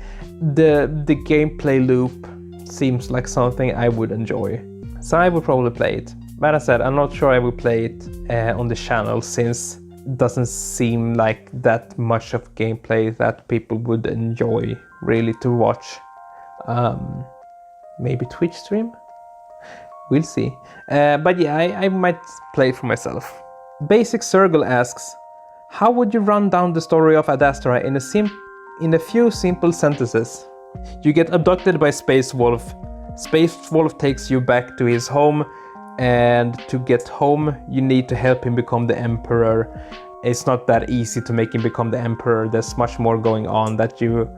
The gameplay loop seems like something I would enjoy, so I would probably play it. But as I said, I'm not sure I will play it on the channel, since it doesn't seem like that much of gameplay that people would enjoy really to watch. Maybe Twitch stream? We'll see. But yeah, I might play it for myself. Basic Circle asks, how would you run down the story of Addae in a few simple sentences? You get abducted by Space Wolf. Space Wolf takes you back to his home, and to get home you need to help him become the Emperor. It's not that easy to make him become the Emperor. There's much more going on that you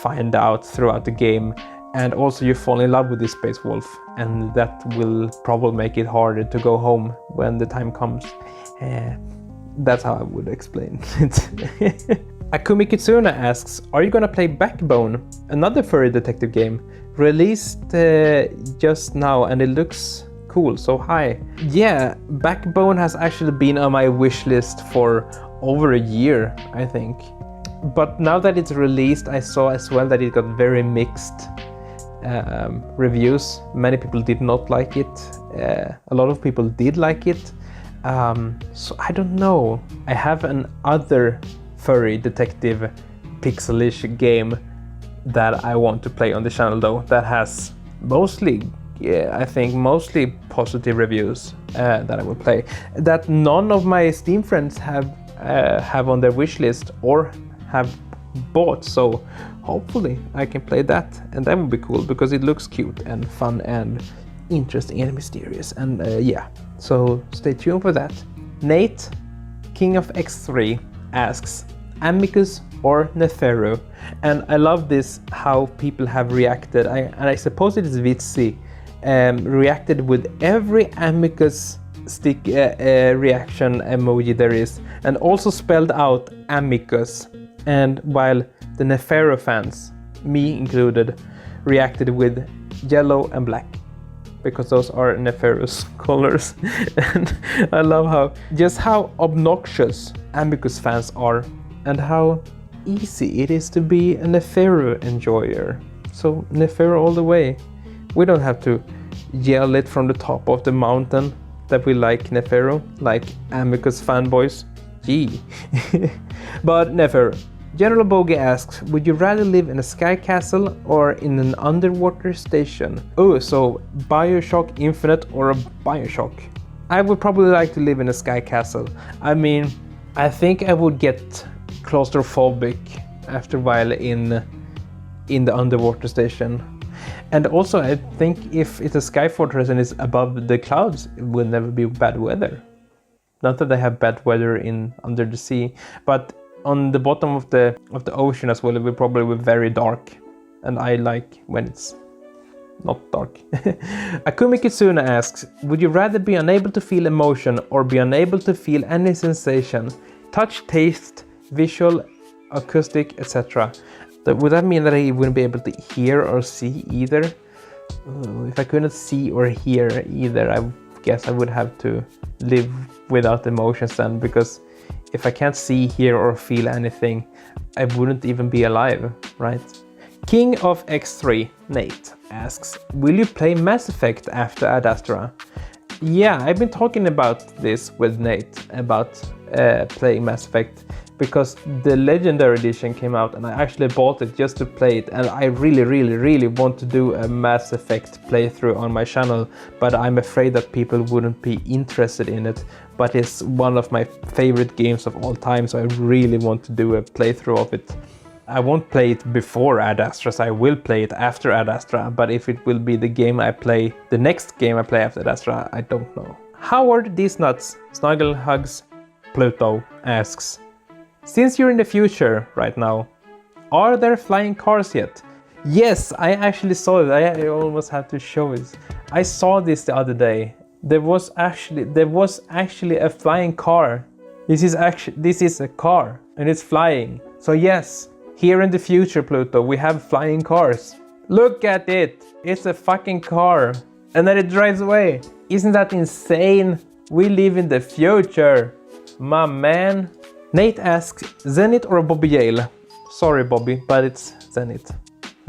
find out throughout the game, and also you fall in love with this Space Wolf, and that will probably make it harder to go home when the time comes. That's how I would explain it. Akumi Kitsune asks, are you gonna play Backbone, another furry detective game released just now, and it looks cool, so hi. Yeah, Backbone has actually been on my wish list for over a year, I think. But now that it's released, I saw as well that it got very mixed reviews. Many people did not like it. A lot of people did like it. So I don't know. I have an other furry detective pixelish game that I want to play on the channel though, that has mostly positive reviews that I will play, that none of my Steam friends have on their wish list or have bought, so hopefully I can play that, and that would be cool because it looks cute and fun and interesting and mysterious, and yeah, so stay tuned for that. Nate, King of X3, asks, Amicus or Neferu? And I love this, how people have reacted. I suppose it is Vitsi reacted with every Amicus stick reaction emoji there is, and also spelled out Amicus. And while the Neferu fans, me included, reacted with yellow and black, because those are Neferu's colors. And I love how obnoxious Amicus fans are, and how easy it is to be a Neferu enjoyer. So Neferu all the way. We don't have to yell it from the top of the mountain that we like Neferu, like Amicus fanboys. Gee. But Neferu. GeneralBogi asks, would you rather live in a sky castle or in an underwater station? Oh, so Bioshock Infinite or a Bioshock? I would probably like to live in a sky castle. I mean, I think I would get claustrophobic after a while in the underwater station. And also, I think if it's a sky fortress and it's above the clouds, it will never be bad weather. Not that they have bad weather under the sea, but on the bottom of the ocean as well, it will probably be very dark, and I like when it's not dark. Akumi Kitsune asks, would you rather be unable to feel emotion or be unable to feel any sensation? Touch, taste, visual, acoustic, etc. Would that mean that I wouldn't be able to hear or see either? If I couldn't see or hear either, I guess I would have to live without emotions then, because if I can't see, hear or feel anything, I wouldn't even be alive, right? King of X3, Nate, asks, will you play Mass Effect after Addae? Yeah, I've been talking about this with Nate, about playing Mass Effect, because the Legendary Edition came out and I actually bought it just to play it, and I really want to do a Mass Effect playthrough on my channel, but I'm afraid that people wouldn't be interested in it. But it's one of my favorite games of all time, so I really want to do a playthrough of it. I won't play it before Addae, so I will play it after Addae, but if it will be the game I play, the next game I play after Addae, I don't know. Howard These Nuts, Snuggle Hugs Pluto asks, since you're in the future right now, are there flying cars yet? Yes, I actually saw it. I almost had to show it. I saw this the other day. There was actually a flying car. This is a car and it's flying. So yes, here in the future, Pluto, we have flying cars. Look at it. It's a fucking car. And then it drives away. Isn't that insane? We live in the future, my man. Nate asks, Zenith or Bobby Yale? Sorry, Bobby, but it's Zenith.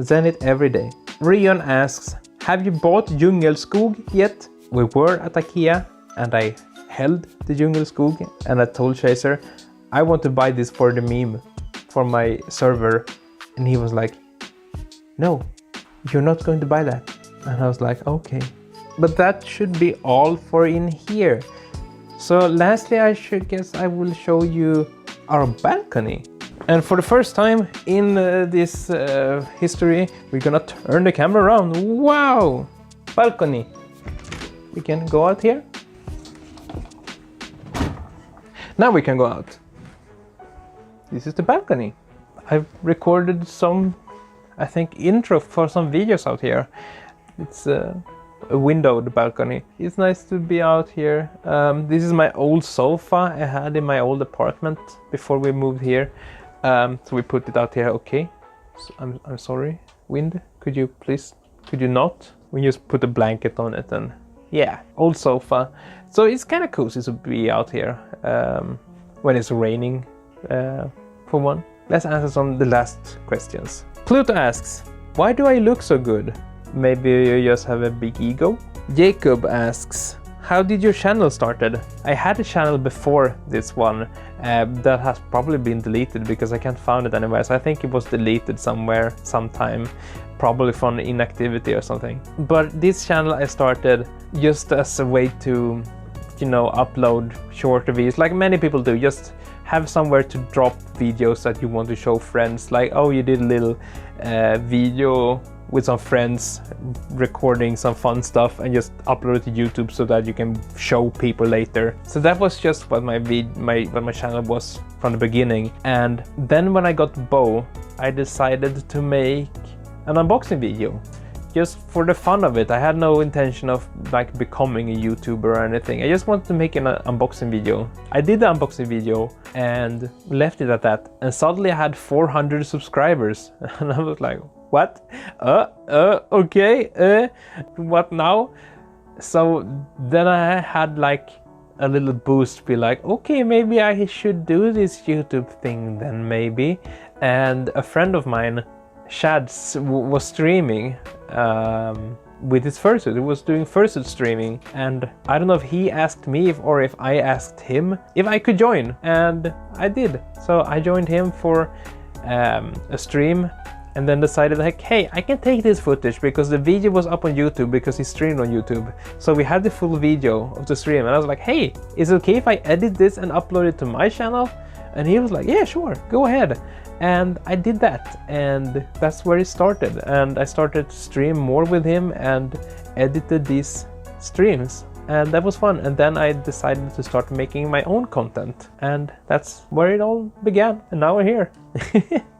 Zenith every day. REEON asks, have you bought Djungelskog yet? We were at IKEA and I held the Djungelskog and I told Chaser, I want to buy this for the meme, for my server. And he was like, no, you're not going to buy that. And I was like, okay. But that should be all for in here. So lastly, I will show you our balcony. And for the first time in this history, we're gonna turn the camera around. Wow! Balcony. We can go out here. Now we can go out. This is the balcony. I've recorded some, I think, intro for some videos out here. It's a windowed balcony. It's nice to be out here. This is my old sofa I had in my old apartment before we moved here. So we put it out here. Okay, so I'm sorry, wind, could you not? We just put a blanket on it and yeah, old sofa. So it's kind of cozy to be out here when it's raining for one. Let's answer some of the last questions. Pluto asks, why do I look so good? Maybe you just have a big ego? Jacob asks, how did your channel started? I had a channel before this one that has probably been deleted because I can't find it anywhere. So I think it was deleted somewhere, sometime, probably from inactivity or something. But this channel I started just as a way to, you know, upload shorter videos like many people do. Just have somewhere to drop videos that you want to show friends. Like, oh, you did a little video with some friends recording some fun stuff and just upload it to YouTube so that you can show people later. So that was just what my channel was from the beginning. And then when I got Bow, I decided to make an unboxing video just for the fun of it. I had no intention of like becoming a YouTuber or anything. I just wanted to make an unboxing video. I did the unboxing video and left it at that. And suddenly I had 400 subscribers and I was like, what? Okay, what now? So then I had like a little boost, be like, okay, maybe I should do this YouTube thing then maybe. And a friend of mine, Shad, was streaming with his fursuit. He was doing fursuit streaming, and I don't know if he asked me or if I asked him if I could join, and I did. So I joined him for a stream. And then decided like, hey, I can take this footage because the video was up on YouTube because he streamed on YouTube. So we had the full video of the stream and I was like, hey, is it okay if I edit this and upload it to my channel? And he was like, yeah, sure, go ahead. And I did that and that's where it started. And I started to stream more with him and edited these streams. And that was fun. And then I decided to start making my own content. And that's where it all began. And now we're here.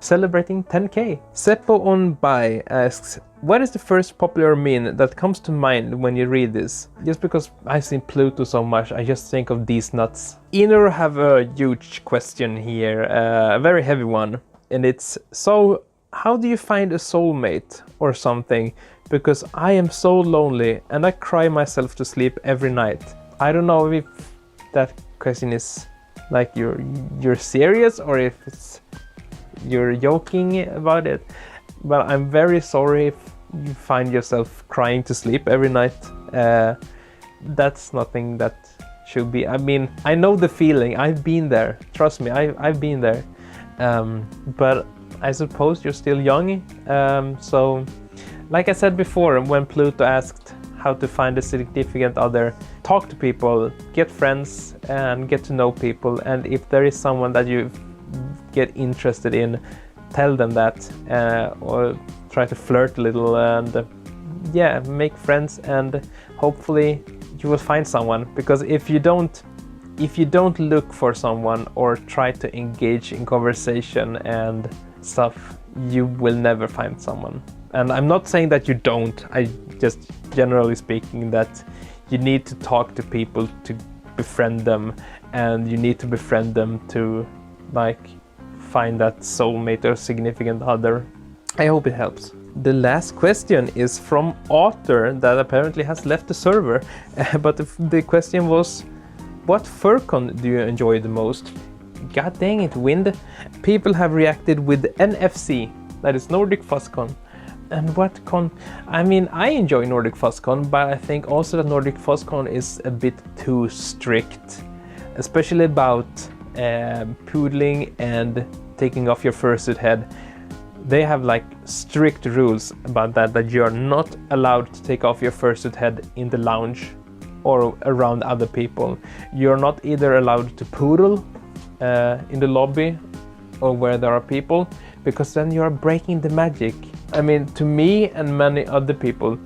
Celebrating 10K. Seppo on Bai asks, what is the first popular meme that comes to mind when you read this? Just because I've seen Pluto so much, I just think of these nuts. Inor have a huge question here, a very heavy one. And it's, so how do you find a soulmate or something? Because I am so lonely and I cry myself to sleep every night. I don't know if that question is like you're serious or if it's you're joking about it. but I'm very sorry if you find yourself crying to sleep every night. That's nothing that should be. I mean, I know the feeling. I've been there. Trust me, I've been there. But I suppose you're still young. So, like I said before, when Pluto asked how to find a significant other, talk to people, get friends, and get to know people. And if there is someone that you get interested in, tell them that, or try to flirt a little, and yeah, make friends, and hopefully you will find someone. Because if you don't look for someone or try to engage in conversation and stuff, you will never find someone. And I'm not saying that you don't, I just generally speaking that you need to talk to people to befriend them, and you need to befriend them to like find that soulmate or significant other. I hope it helps. The last question is from awtter that apparently has left the server, but the question was, what furcon do you enjoy the most? God dang it, Wind. People have reacted with NFC, that is Nordic FuzzCon. And what con? I mean, I enjoy Nordic FuzzCon, but I think also that Nordic FuzzCon is a bit too strict, especially about poodling and taking off your fursuit head. They have like strict rules about that you are not allowed to take off your fursuit head in the lounge or around other people. You're not either allowed to poodle in the lobby or where there are people, because then you're breaking the magic. I mean, to me and many other people,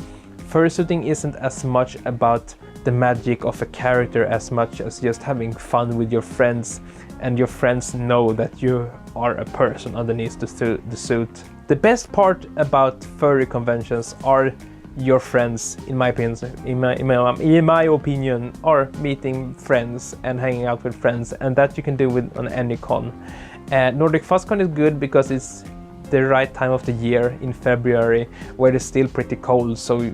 fursuiting isn't as much about the magic of a character as much as just having fun with your friends, and your friends know that you are a person underneath the suit. The best part about furry conventions are your friends, in my opinion, are meeting friends and hanging out with friends, and that you can do on any con. Nordic FuzzCon is good because it's the right time of the year in February, where it's still pretty cold, so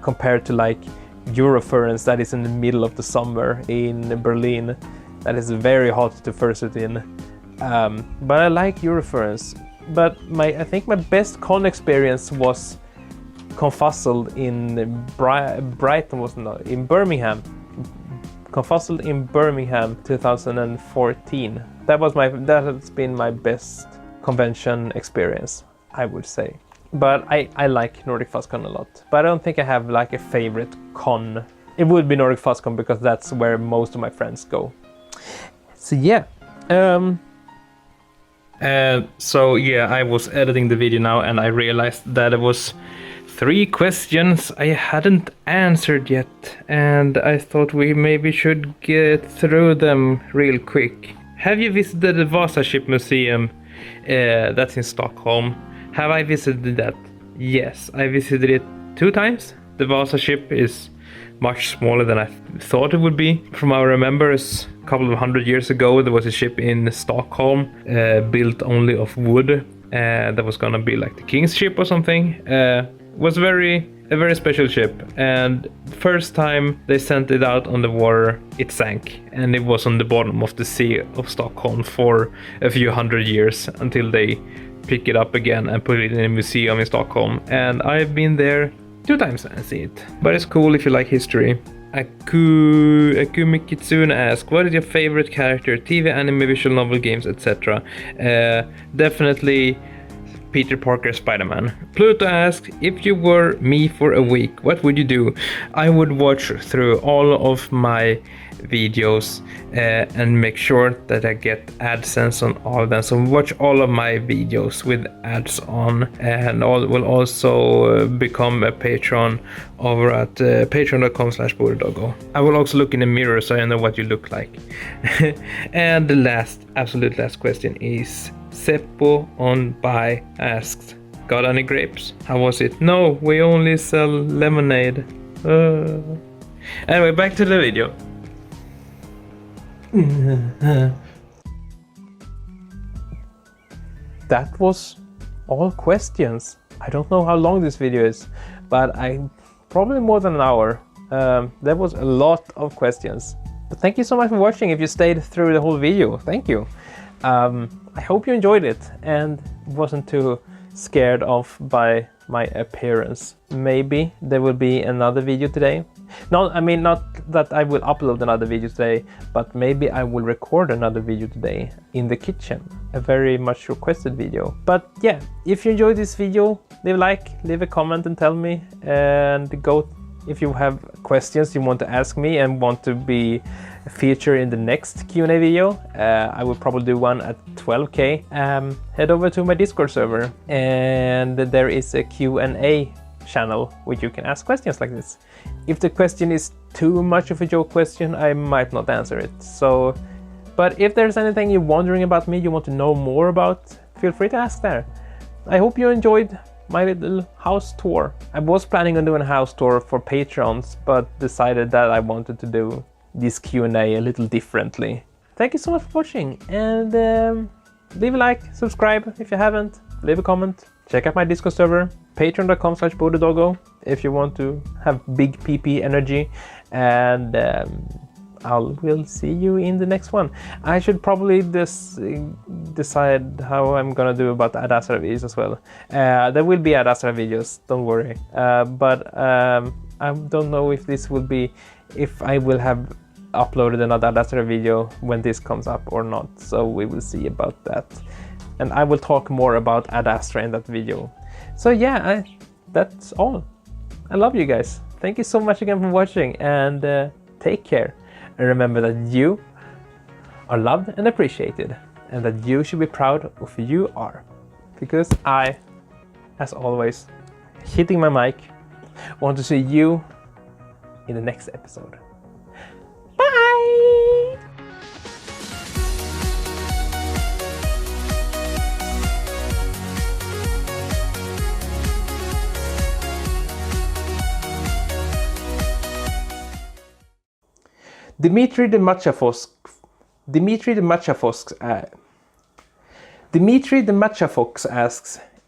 compared to like Eurofurence that is in the middle of the summer in Berlin, that is very hot to fursuit in. But I like Eurofurence. But I think my best con experience was Confuzzled in Brighton, wasn't it? In Birmingham. Confuzzled in Birmingham 2014. That has been my best convention experience, I would say. But I like Nordic FuzzCon a lot. But I don't think I have like a favorite con. It would be Nordic FuzzCon because that's where most of my friends go. So yeah. So yeah, I was editing the video now and I realized that it was 3 questions I hadn't answered yet, and I thought we maybe should get through them real quick. Have you visited the Vasa Ship Museum? That's in Stockholm. Have I visited that? Yes, I visited it 2 times. The Vasa ship is much smaller than I thought it would be. From what I remember, a couple of 100 years ago, there was a ship in Stockholm built only of wood. That was gonna be like the king's ship or something. Was a very special ship, and first time they sent it out on the water, it sank, and it was on the bottom of the sea of Stockholm for a few 100 years until they pick it up again and put it in a museum in Stockholm. And I've been there 2 times and see it. But it's cool if you like history. Akumi Kitsune asks, what is your favorite character? TV, anime, visual novel, games, etc. Definitely Peter Parker, Spider-Man. Pluto asks, if you were me for a week, what would you do? I would watch through all of my videos and make sure that I get AdSense on all of them. So watch all of my videos with ads on, and will also become a patron over at patreon.com/bowtherainbowwolf. I will also look in the mirror so I know what you look like. And the absolute last question is Seppo on Buy asks, got any grapes? How was it? No, we only sell lemonade. Anyway, back to the video. That was all questions. I don't know how long this video is, but probably more than an hour. There was a lot of questions. But thank you so much for watching. If you stayed through the whole video, thank you. I hope you enjoyed it and wasn't too scared off by my appearance. Maybe there will be another video today. No, I mean not that I will upload another video today, but maybe I will record another video today in the kitchen. A very much requested video. But yeah, if you enjoyed this video, leave a like, leave a comment and tell me. And go if you have questions you want to ask me and want to be featured in the next Q&A video. I will probably do one at 12k. Head over to my Discord server and there is a Q&A channel where you can ask questions like this. If the question is too much of a joke question, I might not answer it. So, but if there's anything you're wondering about me, you want to know more about, feel free to ask there. I hope you enjoyed my little house tour. I was planning on doing a house tour for Patreons, but decided that I wanted to do this Q&A a little differently. Thank you so much for watching, and leave a like, subscribe if you haven't, leave a comment, check out my Discord server, patreon.com/bowtherdoggo if you want to have big PP energy, and I will see you in the next one. I should probably decide how I'm gonna do about the Addae videos as well. There will be Addae videos, don't worry. But I don't know if this will be, if I will have uploaded another Addae video when this comes up or not. So we will see about that. And I will talk more about Addae in that video. So yeah, that's all. I love you guys. Thank you so much again for watching, and take care. And remember that you are loved and appreciated, and that you should be proud of who you are. Because I, as always, hitting my mic, want to see you in the next episode. Bye! Dimitri the Matcha Fox asks,